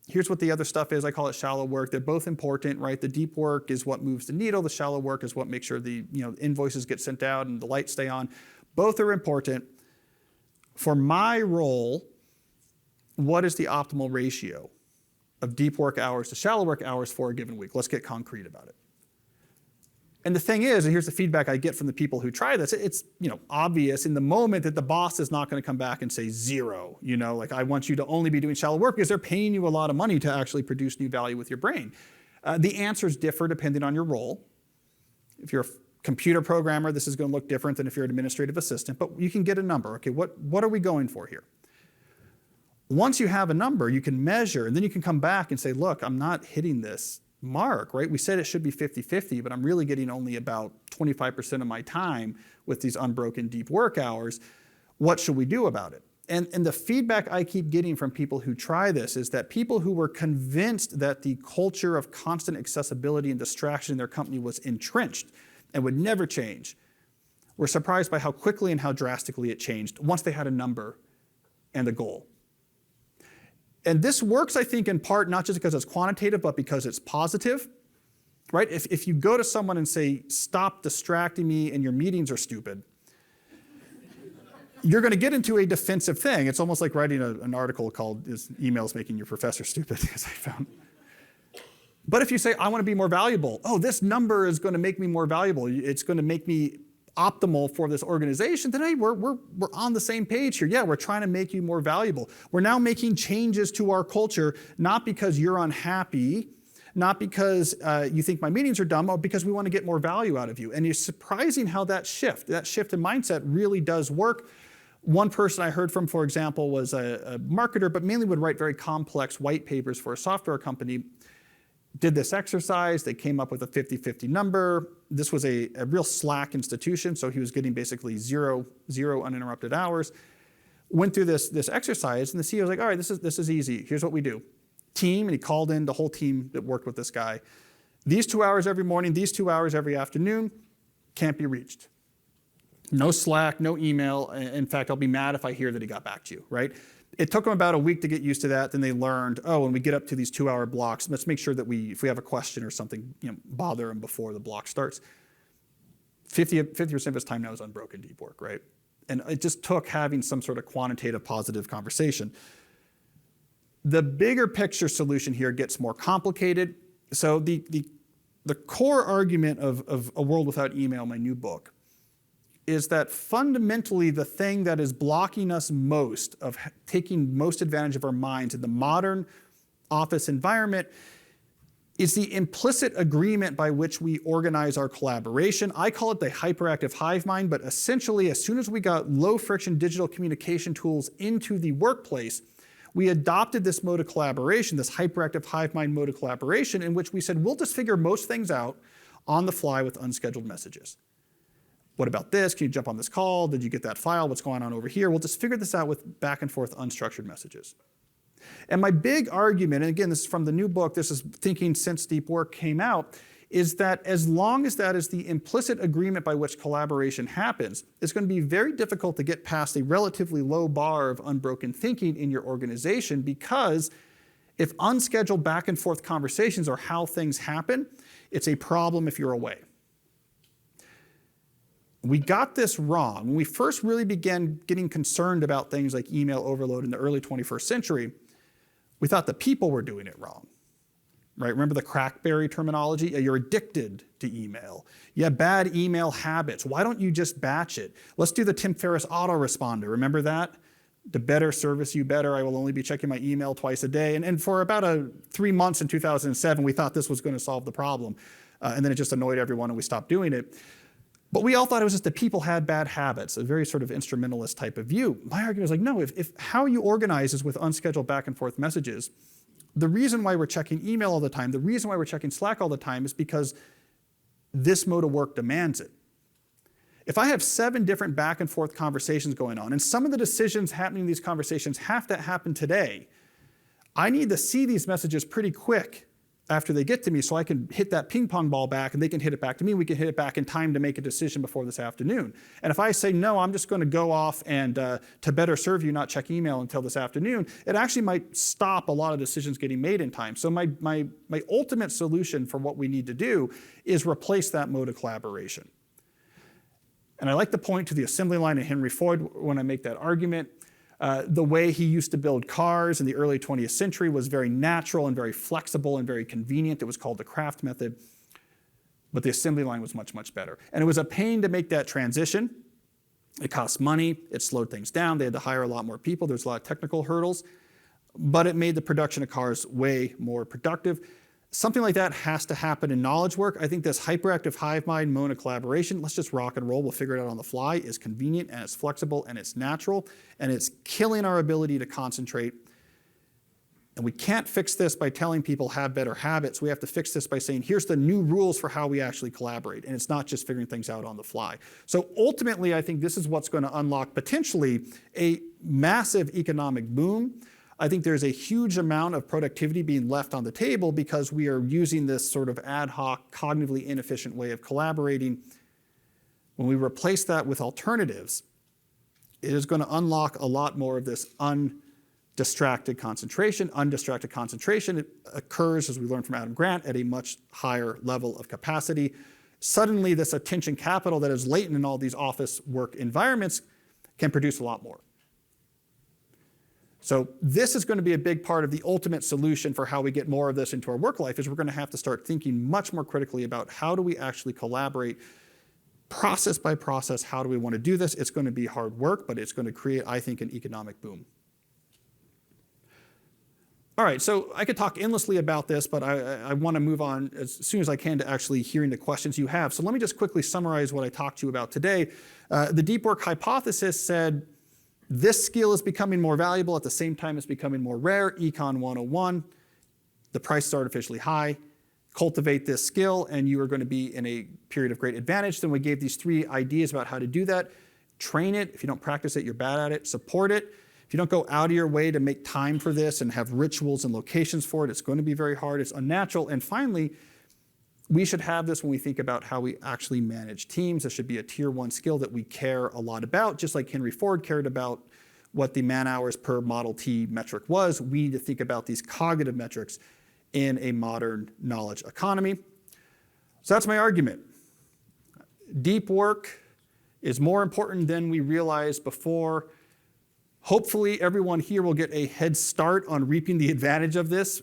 here's what the other stuff is. I call it shallow work. They're both important, right? The deep work is what moves the needle. The shallow work is what makes sure the invoices get sent out and the lights stay on. Both are important. For my role, what is the optimal ratio of deep work hours to shallow work hours for a given week? Let's get concrete about it. And the thing is, and here's the feedback I get from the people who try this, it's obvious in the moment that the boss is not going to come back and say 0. Like I want you to only be doing shallow work because they're paying you a lot of money to actually produce new value with your brain. The answers differ depending on your role. If you're a computer programmer, this is going to look different than if you're an administrative assistant, but you can get a number. Okay, what are we going for here? Once you have a number, you can measure, and then you can come back and say, look, I'm not hitting this mark, right? We said it should be 50-50, but I'm really getting only about 25% of my time with these unbroken deep work hours. What should we do about it? And the feedback I keep getting from people who try this is that people who were convinced that the culture of constant accessibility and distraction in their company was entrenched and would never change were surprised by how quickly and how drastically it changed once they had a number and a goal. And this works, I think, in part not just because it's quantitative, but because it's positive, right? If you go to someone and say, stop distracting me and your meetings are stupid, you're going to get into a defensive thing. It's almost like writing an article called Is Emails Making Your Professor Stupid, as I found. But if you say, I want to be more valuable, oh, this number is going to make me more valuable, it's going to make me optimal for this organization, then hey, we're on the same page here. Yeah, we're trying to make you more valuable. We're now making changes to our culture, not because you're unhappy, not because you think my meetings are dumb, or because we want to get more value out of you. And it's surprising how that shift in mindset really does work. One person I heard from, for example, was a marketer, but mainly would write very complex white papers for a software company. Did this exercise, they came up with a 50-50 number. This was a real slack institution, so he was getting basically zero uninterrupted hours. Went through this exercise, and the CEO was like, all right, this is easy. Here's what we do. Team, and he called in the whole team that worked with this guy. These 2 hours every morning, these 2 hours every afternoon, can't be reached. No Slack, no email. In fact, I'll be mad if I hear that he got back to you, right? It took them about a week to get used to that. Then they learned, oh, when we get up to these 2-hour blocks, let's make sure that if we have a question or something, bother them before the block starts. 50% of his time now is unbroken deep work, right? And it just took having some sort of quantitative positive conversation. The bigger picture solution here gets more complicated. So the core argument of A World Without Email, my new book, is that fundamentally the thing that is blocking us most of taking most advantage of our minds in the modern office environment is the implicit agreement by which we organize our collaboration. I call it the hyperactive hive mind, but essentially as soon as we got low friction digital communication tools into the workplace, we adopted this mode of collaboration, this hyperactive hive mind mode of collaboration, in which we said, we'll just figure most things out on the fly with unscheduled messages. What about this? Can you jump on this call? Did you get that file? What's going on over here? We'll just figure this out with back and forth unstructured messages. And my big argument, and again, this is from the new book, this is thinking since deep work came out, is that as long as that is the implicit agreement by which collaboration happens, it's going to be very difficult to get past a relatively low bar of unbroken thinking in your organization, because if unscheduled back and forth conversations are how things happen, it's a problem if you're away. We got this wrong. When we first really began getting concerned about things like email overload in the early 21st century, we thought the people were doing it wrong. Right? Remember the crackberry terminology? You're addicted to email. You have bad email habits. Why don't you just batch it? Let's do the Tim Ferriss autoresponder. Remember that? To better service you better, I will only be checking my email twice a day. And for about 3 months in 2007, we thought this was going to solve the problem. And then it just annoyed everyone and we stopped doing it. But we all thought it was just that people had bad habits, a very sort of instrumentalist type of view. My argument is like, no, if how you organize is with unscheduled back and forth messages, the reason why we're checking email all the time, the reason why we're checking Slack all the time is because this mode of work demands it. If I have 7 different back and forth conversations going on, and some of the decisions happening in these conversations have to happen today, I need to see these messages pretty quick after they get to me so I can hit that ping pong ball back and they can hit it back to me. We can hit it back in time to make a decision before this afternoon. And if I say, no, I'm just going to go off and to better serve you, not check email until this afternoon, it actually might stop a lot of decisions getting made in time. So my ultimate solution for what we need to do is replace that mode of collaboration. And I like to point to the assembly line of Henry Ford when I make that argument. The way he used to build cars in the early 20th century was very natural and very flexible and very convenient. It was called the craft method. But the assembly line was much, much better. And it was a pain to make that transition. It cost money. It slowed things down. They had to hire a lot more people. There's a lot of technical hurdles. But it made the production of cars way more productive. Something like that has to happen in knowledge work. I think this hyperactive hive mind mode of collaboration, let's just rock and roll, we'll figure it out on the fly, is convenient and it's flexible and it's natural and it's killing our ability to concentrate. And we can't fix this by telling people have better habits. We have to fix this by saying, here's the new rules for how we actually collaborate. And it's not just figuring things out on the fly. So ultimately, I think this is what's going to unlock potentially a massive economic boom. I think there's a huge amount of productivity being left on the table because we are using this sort of ad hoc, cognitively inefficient way of collaborating. When we replace that with alternatives, it is going to unlock a lot more of this undistracted concentration. Undistracted concentration occurs, as we learned from Adam Grant, at a much higher level of capacity. Suddenly, this attention capital that is latent in all these office work environments can produce a lot more. So this is going to be a big part of the ultimate solution for how we get more of this into our work life, is we're going to have to start thinking much more critically about how do we actually collaborate process by process. How do we want to do this? It's going to be hard work, but it's going to create, I think, an economic boom. All right, so I could talk endlessly about this, but I want to move on as soon as I can to actually hearing the questions you have. So let me just quickly summarize what I talked to you about today. The deep work hypothesis said, this skill is becoming more valuable at the same time it's becoming more rare. Econ 101, the price is artificially high. Cultivate this skill and you are going to be in a period of great advantage. Then we gave these 3 ideas about how to do that. Train it. If you don't practice it, you're bad at it. Support it. If you don't go out of your way to make time for this and have rituals and locations for it, it's going to be very hard. It's unnatural. And finally, we should have this when we think about how we actually manage teams. This should be a tier 1 skill that we care a lot about, just like Henry Ford cared about what the man hours per Model T metric was. We need to think about these cognitive metrics in a modern knowledge economy. So that's my argument. Deep work is more important than we realized before. Hopefully everyone here will get a head start on reaping the advantage of this,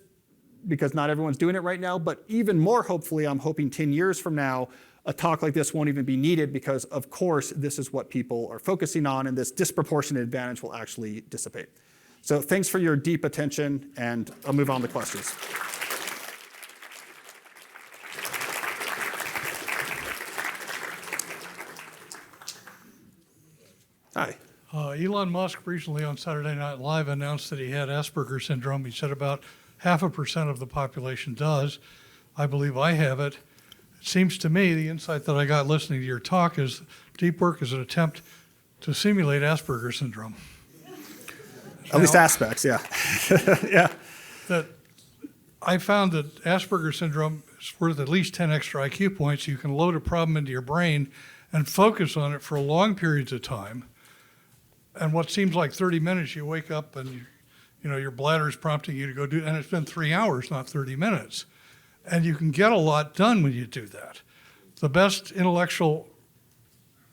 because not everyone's doing it right now. But even more hopefully, I'm hoping 10 years from now, a talk like this won't even be needed, because of course this is what people are focusing on, and this disproportionate advantage will actually dissipate. So thanks for your deep attention, and I'll move on to questions. Hi. Elon Musk recently on Saturday Night Live announced that he had Asperger's syndrome. He said about 0.5% of the population does. I believe I have it. It seems to me, the insight that I got listening to your talk is deep work is an attempt to simulate Asperger's syndrome. At least aspects, yeah. Yeah. That I found that Asperger's syndrome is worth at least 10 extra IQ points. You can load a problem into your brain and focus on it for long periods of time. And what seems like 30 minutes, you wake up and your bladder is prompting you to go do, and it's been 3 hours, not 30 minutes. And you can get a lot done when you do that. The best intellectual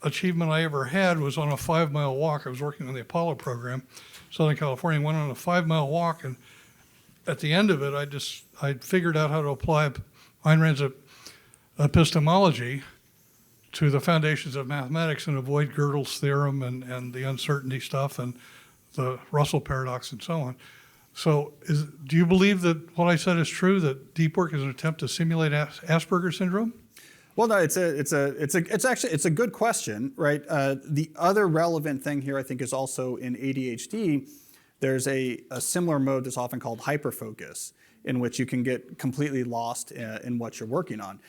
achievement I ever had was on a 5-mile walk. I was working on the Apollo program, Southern California, went on a 5-mile walk, and at the end of it, I figured out how to apply Ayn Rand's epistemology to the foundations of mathematics and avoid Gödel's theorem and the uncertainty stuff and the Russell paradox and so on. So do you believe that what I said is true, that deep work is an attempt to simulate Asperger's syndrome? Well, no, it's a good question, right? The other relevant thing here, I think, is also in ADHD, there's a similar mode that's often called hyperfocus, in which you can get completely lost in what you're working on.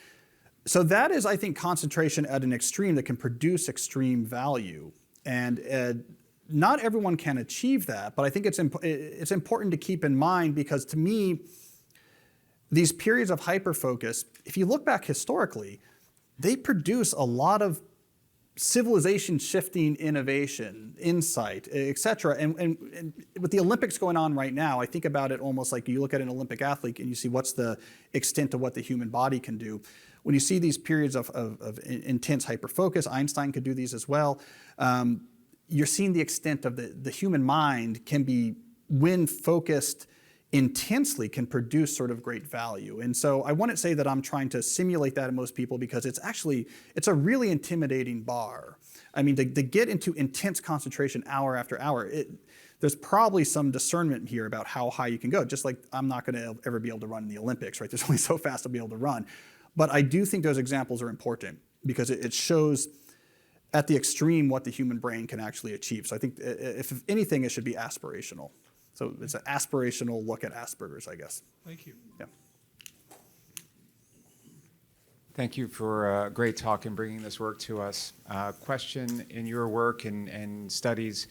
So that is, I think, concentration at an extreme that can produce extreme value. And not everyone can achieve that, but I think it's important to keep in mind, because to me, these periods of hyperfocus, if you look back historically, they produce a lot of civilization-shifting innovation, insight, et cetera. And with the Olympics going on right now, I think about it almost like you look at an Olympic athlete and you see what's the extent of what the human body can do. When you see these periods of intense hyperfocus, Einstein could do these as well, you're seeing the extent of the human mind can be, when focused intensely, can produce sort of great value. And so I wouldn't say that I'm trying to simulate that in most people, because it's a really intimidating bar. I mean, to get into intense concentration hour after hour, there's probably some discernment here about how high you can go. Just like I'm not going to ever be able to run in the Olympics, right? There's only so fast I'll be able to run. But I do think those examples are important, because it shows at the extreme what the human brain can actually achieve. So I think if anything, it should be aspirational. So it's an aspirational look at Asperger's, I guess. Thank you. Yeah. Thank you for a great talk and bringing this work to us. Question in your work and studies,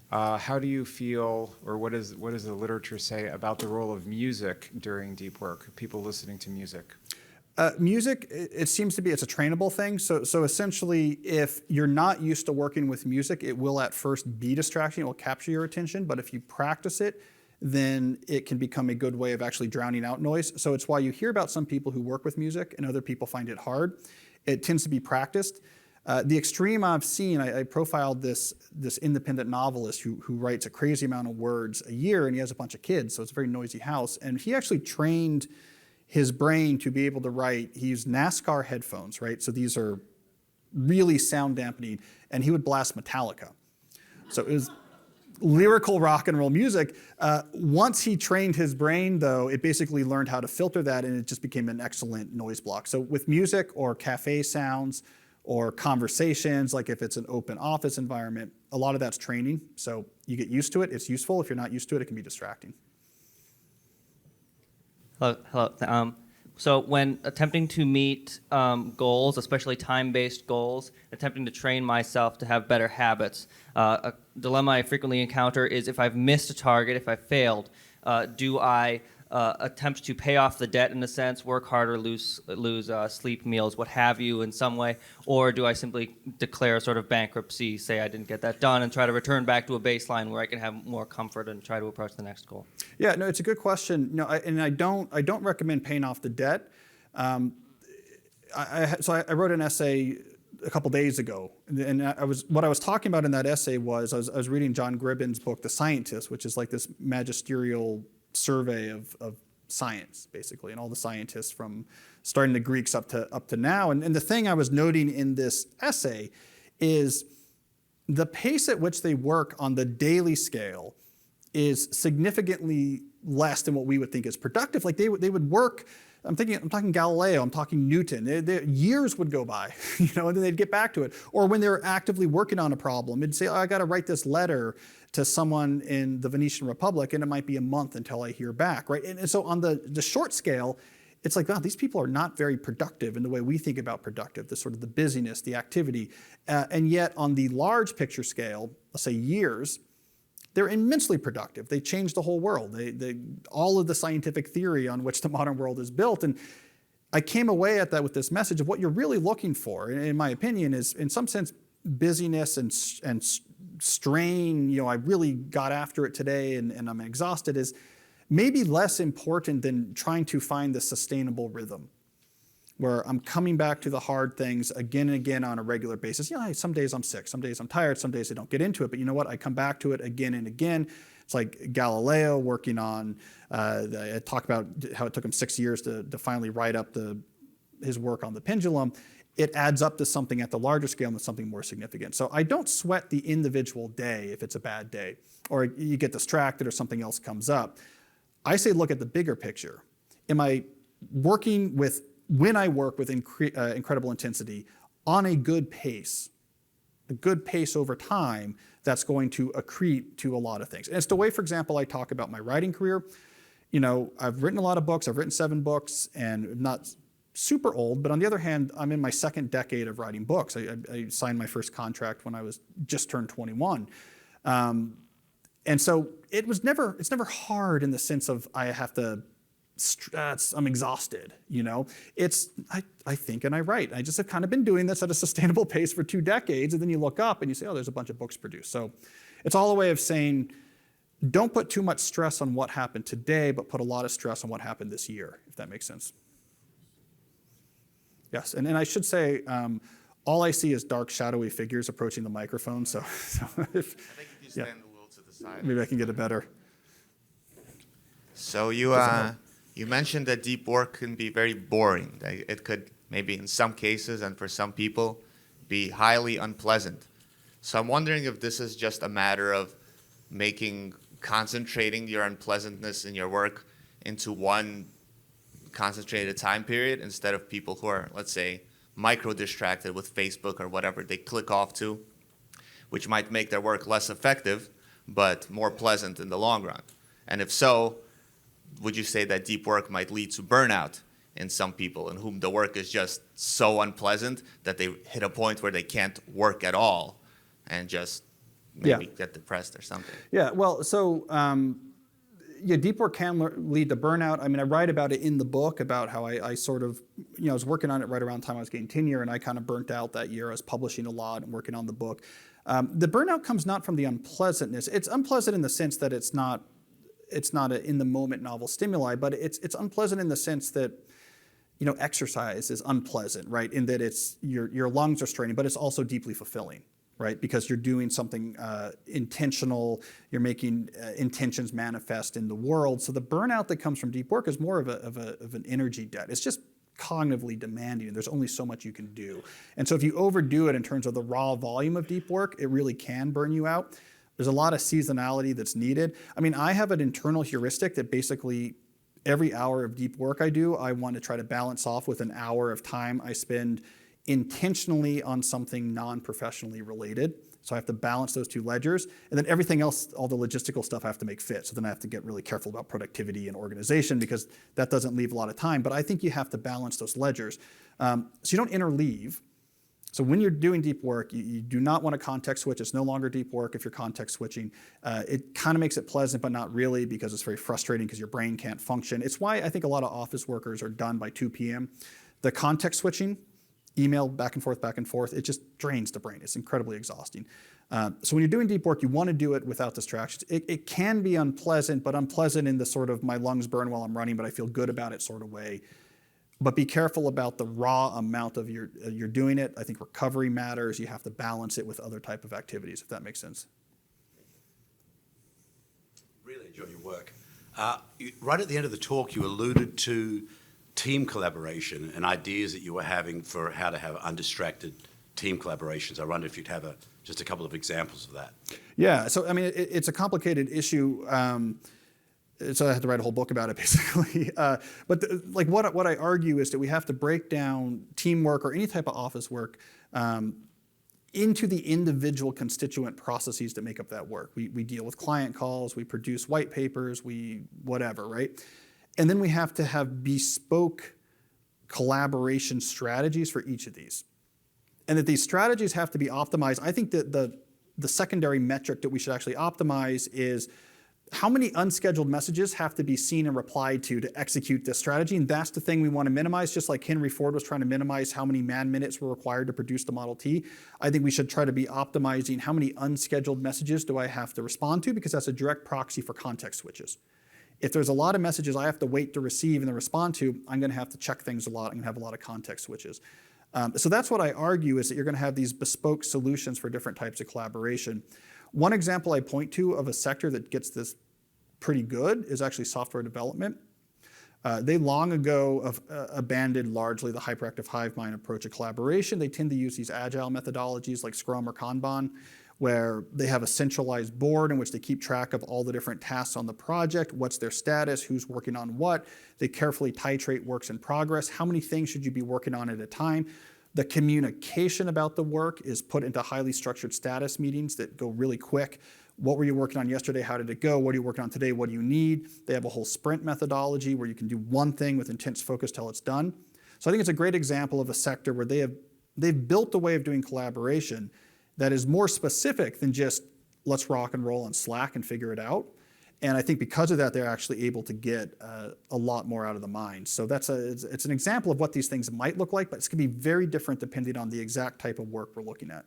how do you feel, or what does the literature say about the role of music during deep work, people listening to music? Music, it seems to be, it's a trainable thing. So essentially, if you're not used to working with music, it will at first be distracting, it will capture your attention, but if you practice it, then it can become a good way of actually drowning out noise. So it's why you hear about some people who work with music and other people find it hard. It tends to be practiced. The extreme I've seen, I profiled this independent novelist who writes a crazy amount of words a year, and he has a bunch of kids, so it's a very noisy house, and he actually trained his brain to be able to write. He used NASCAR headphones, right? So these are really sound dampening, and he would blast Metallica. So it was lyrical rock and roll music. Once he trained his brain, though, it basically learned how to filter that, and it just became an excellent noise block. So with music or cafe sounds or conversations, like if it's an open office environment, a lot of that's training. So you get used to it, it's useful. If you're not used to it, it can be distracting. Hello. So when attempting to meet goals, especially time-based goals, attempting to train myself to have better habits, a dilemma I frequently encounter is if I've missed a target, if I failed, do I attempt to pay off the debt in a sense, work harder, lose sleep, meals, what have you in some way, or do I simply declare sort of bankruptcy, say I didn't get that done, and try to return back to a baseline where I can have more comfort and try to approach the next goal? Yeah, no, it's a good question. No, I don't recommend paying off the debt. So I wrote an essay a couple days ago, and what I was talking about in that essay was I was reading John Gribben's book, The Scientist, which is like this magisterial survey of science, basically, and all the scientists from starting the Greeks up to now. And the thing I was noting in this essay is the pace at which they work on the daily scale is significantly less than what we would think is productive. Like they would work. I'm talking Galileo, I'm talking Newton. Years would go by, and then they'd get back to it. Or when they were actively working on a problem, they'd say, I got to write this letter to someone in the Venetian Republic, and it might be a month until I hear back, right? And so on the short scale, it's like, wow, these people are not very productive in the way we think about productive, the sort of the busyness, the activity. And yet on the large picture scale, let's say years, they're immensely productive. They changed the whole world. All of the scientific theory on which the modern world is built. And I came away at that with this message of what you're really looking for, in my opinion, is in some sense busyness and strain. I really got after it today and I'm exhausted, is maybe less important than trying to find the sustainable rhythm, where I'm coming back to the hard things again and again on a regular basis. Some days I'm sick, some days I'm tired, some days I don't get into it, but you know what? I come back to it again and again. It's like Galileo working on, I talk about how it took him 6 years to finally write up his work on the pendulum. It adds up to something at the larger scale and something more significant. So I don't sweat the individual day if it's a bad day, or you get distracted or something else comes up. I say look at the bigger picture. Am I working with, when I work with incredible intensity, on a good pace over time, that's going to accrete to a lot of things. And it's the way, for example, I talk about my writing career. I've written a lot of books. I've written 7 books, and I'm not super old, but on the other hand, I'm in my 2nd decade of writing books. I signed my first contract when I was just turned 21. And so it's never hard in the sense of I have to, I'm exhausted, It's, I think and I write. I just have kind of been doing this at a sustainable pace for 2 decades, and then you look up and you say, oh, there's a bunch of books produced. So it's all a way of saying, don't put too much stress on what happened today, but put a lot of stress on what happened this year, if that makes sense. Yes, and I should say, all I see is dark, shadowy figures approaching the microphone, so I think if you stand a little to the side. Maybe I can get it better. So you mentioned that deep work can be very boring. It could maybe in some cases and for some people be highly unpleasant. So I'm wondering if this is just a matter of concentrating your unpleasantness in your work into one concentrated time period instead of people who are, let's say, micro-distracted with Facebook or whatever they click off to, which might make their work less effective but more pleasant in the long run. And if so, would you say that deep work might lead to burnout in some people in whom the work is just so unpleasant that they hit a point where they can't work at all and just maybe get depressed or something? Yeah, well, so deep work can lead to burnout. I mean, I write about it in the book about how I sort of, I was working on it right around the time I was getting tenure, and I kind of burnt out that year. I was publishing a lot and working on the book. The burnout comes not from the unpleasantness. It's unpleasant in the sense that it's not a in the moment novel stimuli, but it's unpleasant in the sense that, exercise is unpleasant, right? In that it's your lungs are straining, but it's also deeply fulfilling, right? Because you're doing something intentional, you're making intentions manifest in the world. So the burnout that comes from deep work is more of an energy debt. It's just cognitively demanding. There's only so much you can do. And so if you overdo it in terms of the raw volume of deep work, it really can burn you out. There's a lot of seasonality that's needed. I mean, I have an internal heuristic that basically every hour of deep work I do, I want to try to balance off with an hour of time I spend intentionally on something non-professionally related. So I have to balance those 2 ledgers. And then everything else, all the logistical stuff, I have to make fit. So then I have to get really careful about productivity and organization because that doesn't leave a lot of time. But I think you have to balance those ledgers. So you don't interleave. So when you're doing deep work, you do not want to context switch. It's no longer deep work if you're context switching. It kind of makes it pleasant, but not really, because it's very frustrating because your brain can't function. It's why I think a lot of office workers are done by 2 p.m. The context switching, email back and forth, it just drains the brain. It's incredibly exhausting. So when you're doing deep work, you want to do it without distractions. It can be unpleasant, but unpleasant in the sort of my lungs burn while I'm running, but I feel good about it sort of way. but be careful about the raw amount of you're doing it. I think recovery matters. You have to balance it with other type of activities, if that makes sense. Really enjoy your work. Right at the end of the talk, you alluded to team collaboration and ideas that you were having for how to have undistracted team collaborations. I wonder if you'd have just a couple of examples of that. Yeah, so I mean, it's a complicated issue. So I had to write a whole book about it, basically. But like what I argue is that we have to break down teamwork or any type of office work into the individual constituent processes that make up that work. We deal with client calls, we produce white papers, we whatever, right? And then we have to have bespoke collaboration strategies for each of these. And that these strategies have to be optimized. I think that the secondary metric that we should actually optimize is how many unscheduled messages have to be seen and replied to execute this strategy. And that's the thing we want to minimize, just like Henry Ford was trying to minimize how many man minutes were required to produce the Model T. I think we should try to be optimizing how many unscheduled messages do I have to respond to, because that's a direct proxy for context switches. If there's a lot of messages I have to wait to receive and then respond to, I'm going to have to check things a lot. I'm going to have a lot of context switches. So that's what I argue, is that you're going to have these bespoke solutions for different types of collaboration. One example I point to of a sector that gets this pretty good is actually software development. They long ago abandoned largely the hyperactive hive mind approach of collaboration. They tend to use these agile methodologies like Scrum or Kanban, where they have a centralized board in which they keep track of all the different tasks on the project, what's their status, who's working on what. They carefully titrate works in progress. How many things should you be working on at a time? The communication about the work is put into highly structured status meetings that go really quick. What were you working on yesterday? How did it go? What are you working on today? What do you need? They have a whole sprint methodology where you can do one thing with intense focus till it's done. So I think it's a great example of a sector where they've built a way of doing collaboration that is more specific than just let's rock and roll on Slack and figure it out. And I think because of that, they're actually able to get a lot more out of the mind. So it's an example of what these things might look like, but it's going to be very different depending on the exact type of work we're looking at.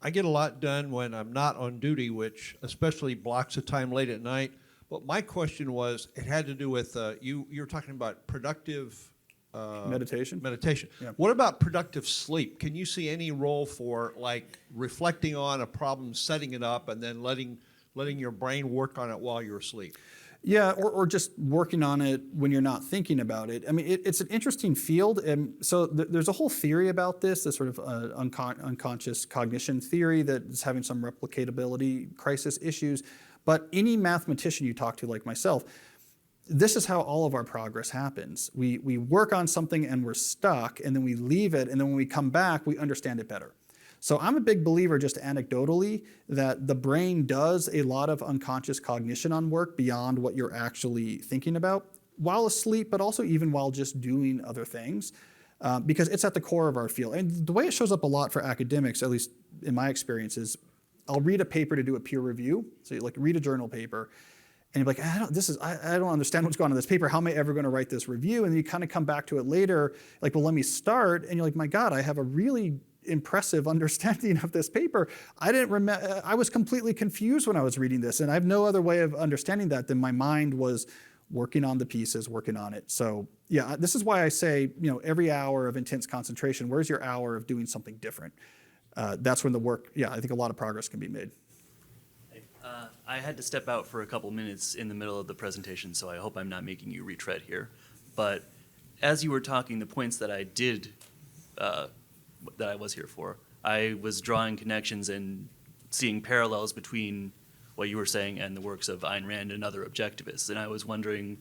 I get a lot done when I'm not on duty, which especially blocks of time late at night. But my question was, it had to do with, you were talking about productive Meditation? Meditation. Yeah. What about productive sleep? Can you see any role for like reflecting on a problem, setting it up, and then letting your brain work on it while you're asleep? Yeah, or just working on it when you're not thinking about it. I mean, it's an interesting field. And so there's a whole theory about this sort of unconscious cognition theory that is having some replicatability crisis issues. But any mathematician you talk to, like myself, this is how all of our progress happens. We work on something and we're stuck, and then we leave it, and then when we come back, we understand it better. So I'm a big believer, just anecdotally, that the brain does a lot of unconscious cognition on work beyond what you're actually thinking about while asleep, but also even while just doing other things, because it's at the core of our field. And the way it shows up a lot for academics, at least in my experience, is I'll read a paper to do a peer review. So you like read a journal paper, and you're like, I don't understand what's going on in this paper. How am I ever going to write this review? And then you kind of come back to it later, like, well, let me start. And you're like, my God, I have a really impressive understanding of this paper. I was completely confused when I was reading this, and I have no other way of understanding that than my mind was working on the pieces, working on it. So yeah, this is why I say, every hour of intense concentration, where's your hour of doing something different? That's when the work, I think a lot of progress can be made. I had to step out for a couple minutes in the middle of the presentation, so I hope I'm not making you retread here. But as you were talking, the points that I did, that I was here for, I was drawing connections and seeing parallels between what you were saying and the works of Ayn Rand and other objectivists. And I was wondering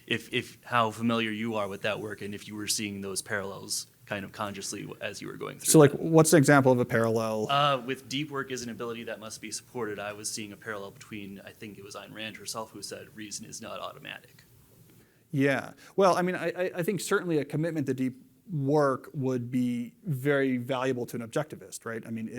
if how familiar you are with that work, and if you were seeing those parallels kind of consciously as you were going through. So like, what's an example of a parallel? With deep work is an ability that must be supported, I was seeing a parallel between, I think it was Ayn Rand herself who said, reason is not automatic. Yeah. Well, I mean, I think certainly a commitment to deep work would be very valuable to an objectivist, right? I mean,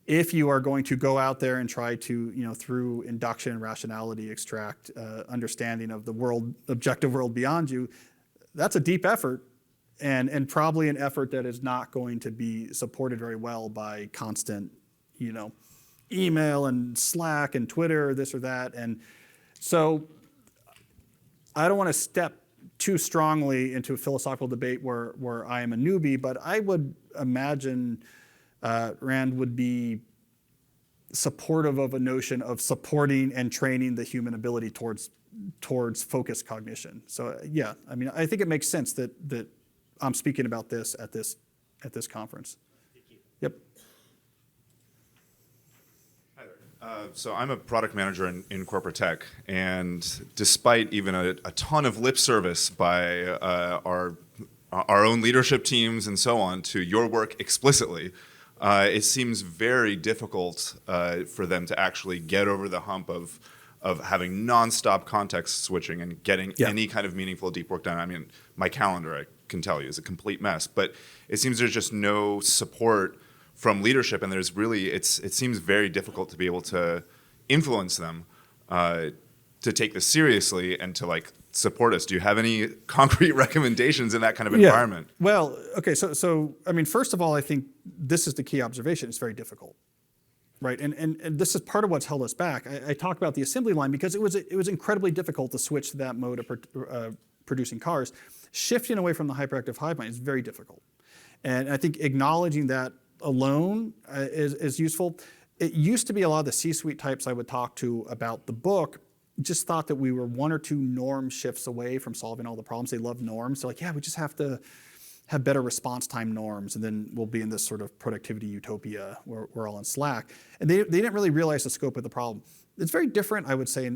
if you are going to go out there and try to, through induction and rationality, extract understanding of the world, objective world beyond you, that's a deep effort. And probably an effort that is not going to be supported very well by constant, email and Slack and Twitter, this or that. And so I don't want to step too strongly into a philosophical debate where I am a newbie, but I would imagine Rand would be supportive of a notion of supporting and training the human ability towards focused cognition. So yeah, I mean, I think it makes sense that I'm speaking about this at this conference. Yep. So I'm a product manager in corporate tech, and despite even a ton of lip service by our own leadership teams and so on to your work explicitly, it seems very difficult for them to actually get over the hump of having nonstop context switching and getting any kind of meaningful deep work done. I mean, my calendar, I can tell you, is a complete mess, but it seems there's just no support from leadership, and there's really, it seems very difficult to be able to influence them to take this seriously and to like support us. Do you have any concrete recommendations in that kind of environment? Well, okay, so I mean, first of all, I think this is the key observation. It's very difficult, right? And this is part of what's held us back. I talk about the assembly line because it was incredibly difficult to switch to that mode of producing cars. Shifting away from the hyperactive hive mind is very difficult, and I think acknowledging that alone is useful. It used to be a lot of the C-suite types I would talk to about the book just thought that we were one or two norm shifts away from solving all the problems. They love norms. They're like, yeah, we just have to have better response time norms, and then we'll be in this sort of productivity utopia where we're all in Slack. And they didn't really realize the scope of the problem. It's very different, I would say,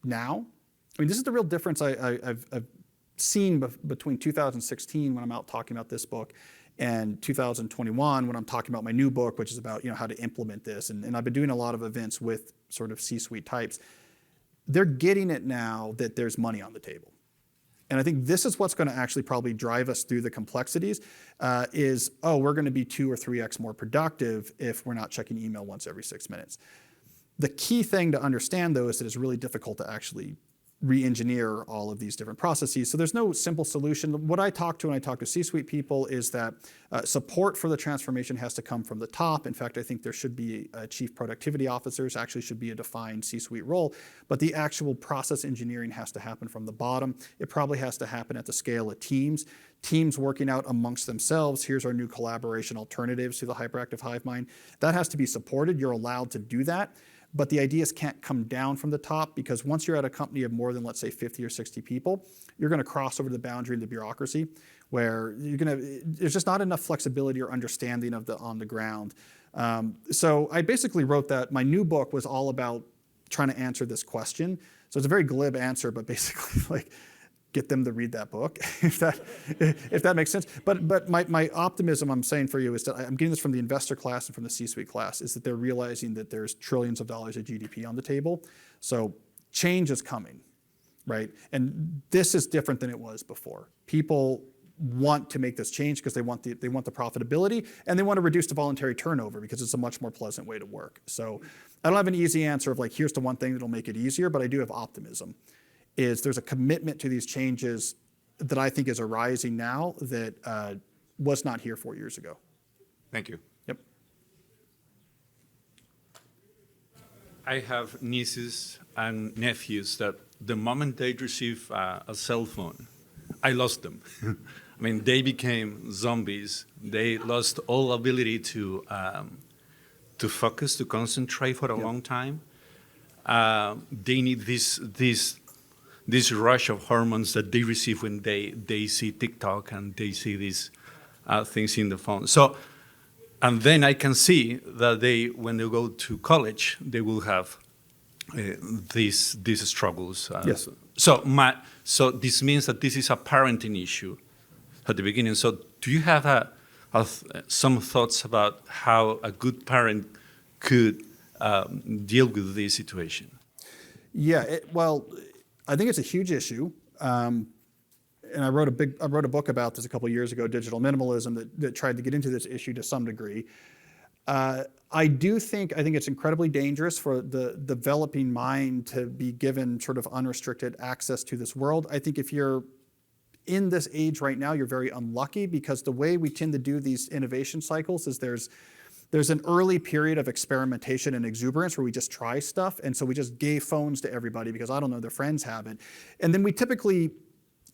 now. I mean, this is the real difference I've seen between 2016 when I'm out talking about this book and 2021 when I'm talking about my new book, which is about how to implement this. And I've been doing a lot of events with sort of C-suite types. They're getting it now that there's money on the table. And I think this is what's going to actually probably drive us through the complexities we're going to be 2 or 3x more productive if we're not checking email once every 6 minutes. The key thing to understand, though, is that it's really difficult to actually re-engineer all of these different processes. So there's no simple solution. What I talk to when I talk to C-suite people is that support for the transformation has to come from the top. In fact, I think there should be chief productivity officers, actually should be a defined C-suite role, but the actual process engineering has to happen from the bottom. It probably has to happen at the scale of teams working out amongst themselves. Here's our new collaboration alternatives to the hyperactive hive mind. That has to be supported. You're allowed to do that. But the ideas can't come down from the top, because once you're at a company of more than, let's say, 50 or 60 people, you're going to cross over the boundary of the bureaucracy where there's just not enough flexibility or understanding of the on the ground. So I basically wrote that my new book was all about trying to answer this question. So it's a very glib answer, but basically like get them to read that book, if that makes sense. But my optimism, I'm saying for you, is that I'm getting this from the investor class and from the C-suite class, is that they're realizing that there's trillions of dollars of GDP on the table. So change is coming, right? And this is different than it was before. People want to make this change because they want the profitability, and they want to reduce the voluntary turnover because it's a much more pleasant way to work. So I don't have an easy answer of like, here's the one thing that'll make it easier, but I do have optimism. There's a commitment to these changes that I think is arising now that was not here 4 years ago. Thank you. Yep. I have nieces and nephews that the moment they receive a cell phone, I lost them. I mean, they became zombies. They lost all ability to focus, to concentrate for a long time. They need this rush of hormones that they receive when they see TikTok and they see these things in the phone. So, and then I can see that when they go to college, they will have these struggles. Yes. So this means that this is a parenting issue at the beginning. So do you have some thoughts about how a good parent could deal with this situation? Yeah, well, I think it's a huge issue. And I wrote a book about this a couple of years ago, Digital Minimalism, that tried to get into this issue to some degree. I think it's incredibly dangerous for the developing mind to be given sort of unrestricted access to this world. I think if you're in this age right now, you're very unlucky, because the way we tend to do these innovation cycles is there's there's an early period of experimentation and exuberance where we just try stuff. And so we just gave phones to everybody because, I don't know, their friends have it. And then we typically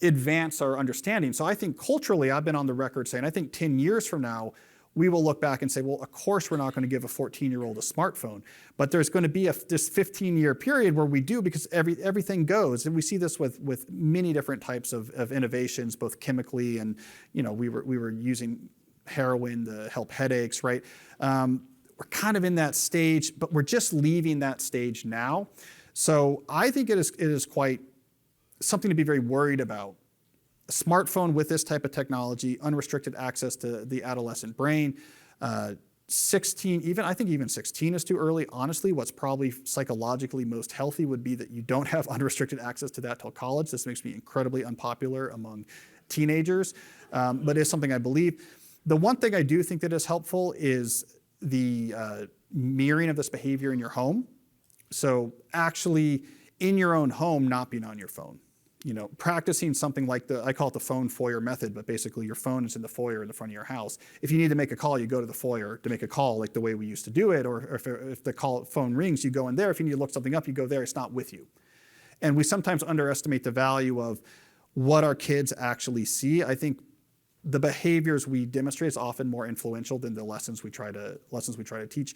advance our understanding. So I think culturally, I've been on the record saying, I think 10 years from now, we will look back and say, well, of course we're not going to give a 14-year-old a smartphone. But there's going to be this 15-year period where we do, because everything goes. And we see this with many different types of innovations, both chemically and, we were using heroin to help headaches, right? We're kind of in that stage, but we're just leaving that stage now. So I think it is quite something to be very worried about. A smartphone with this type of technology, unrestricted access to the adolescent brain, 16, I think even 16 is too early. Honestly, what's probably psychologically most healthy would be that you don't have unrestricted access to that till college. This makes me incredibly unpopular among teenagers, but it's something I believe. The one thing I do think that is helpful is the mirroring of this behavior in your home. So actually in your own home, not being on your phone. Practicing something like I call it the phone foyer method, but basically your phone is in the foyer in the front of your house. If you need to make a call, you go to the foyer to make a call like the way we used to do it, or if the phone rings, you go in there. If you need to look something up, you go there. It's not with you. And we sometimes underestimate the value of what our kids actually see. I think the behaviors we demonstrate is often more influential than the lessons we try to teach.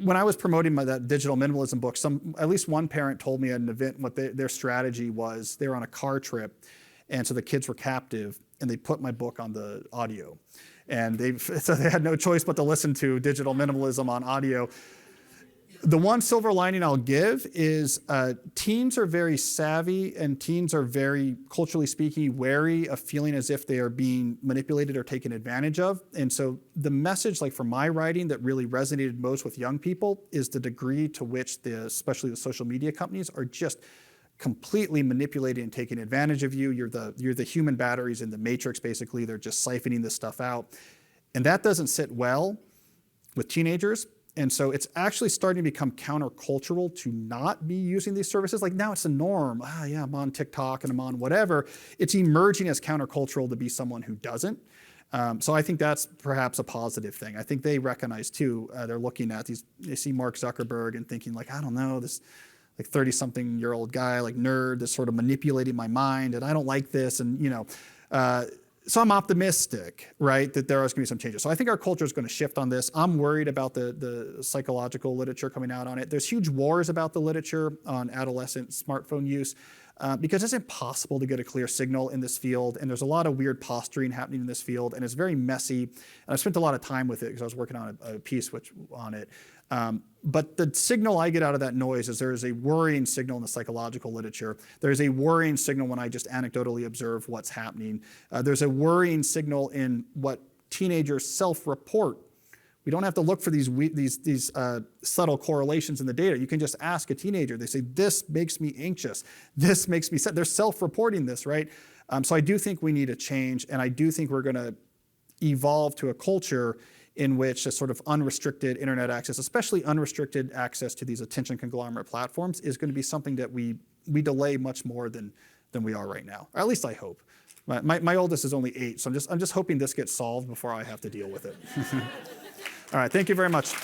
When I was promoting that digital minimalism book, at least one parent told me at an event what their strategy was. They were on a car trip, and so the kids were captive, and they put my book on the audio. And so they had no choice but to listen to digital minimalism on audio. The one silver lining I'll give is teens are very savvy, and teens are very, culturally speaking, wary of feeling as if they are being manipulated or taken advantage of. And so the message, like for my writing, that really resonated most with young people is the degree to which especially the social media companies are just completely manipulating and taking advantage of you. You're the human batteries in the matrix, basically. They're just siphoning this stuff out. And that doesn't sit well with teenagers. And so it's actually starting to become countercultural to not be using these services. Like now it's a norm. Yeah, I'm on TikTok and I'm on whatever. It's emerging as countercultural to be someone who doesn't. So I think that's perhaps a positive thing. I think they recognize too, they're looking at they see Mark Zuckerberg and thinking like, I don't know, this like 30-something-year-old guy, like nerd, that's sort of manipulating my mind, and I don't like this. And so I'm optimistic, right, that there is going to be some changes. So I think our culture is going to shift on this. I'm worried about the psychological literature coming out on it. There's huge wars about the literature on adolescent smartphone use because it's impossible to get a clear signal in this field, and there's a lot of weird posturing happening in this field, and it's very messy. And I spent a lot of time with it because I was working on a piece on it. But the signal I get out of that noise is there is a worrying signal in the psychological literature. There's a worrying signal when I just anecdotally observe what's happening. There's a worrying signal in what teenagers self-report. We don't have to look for these subtle correlations in the data. You can just ask a teenager. They say, this makes me anxious. This makes me sad. They're self-reporting this, right? So I do think we need a change, and I do think we're going to evolve to a culture in which a sort of unrestricted internet access, especially unrestricted access to these attention conglomerate platforms, is going to be something that we delay much more than we are right now. Or at least I hope. My oldest is only 8, so I'm just hoping this gets solved before I have to deal with it. All right, thank you very much.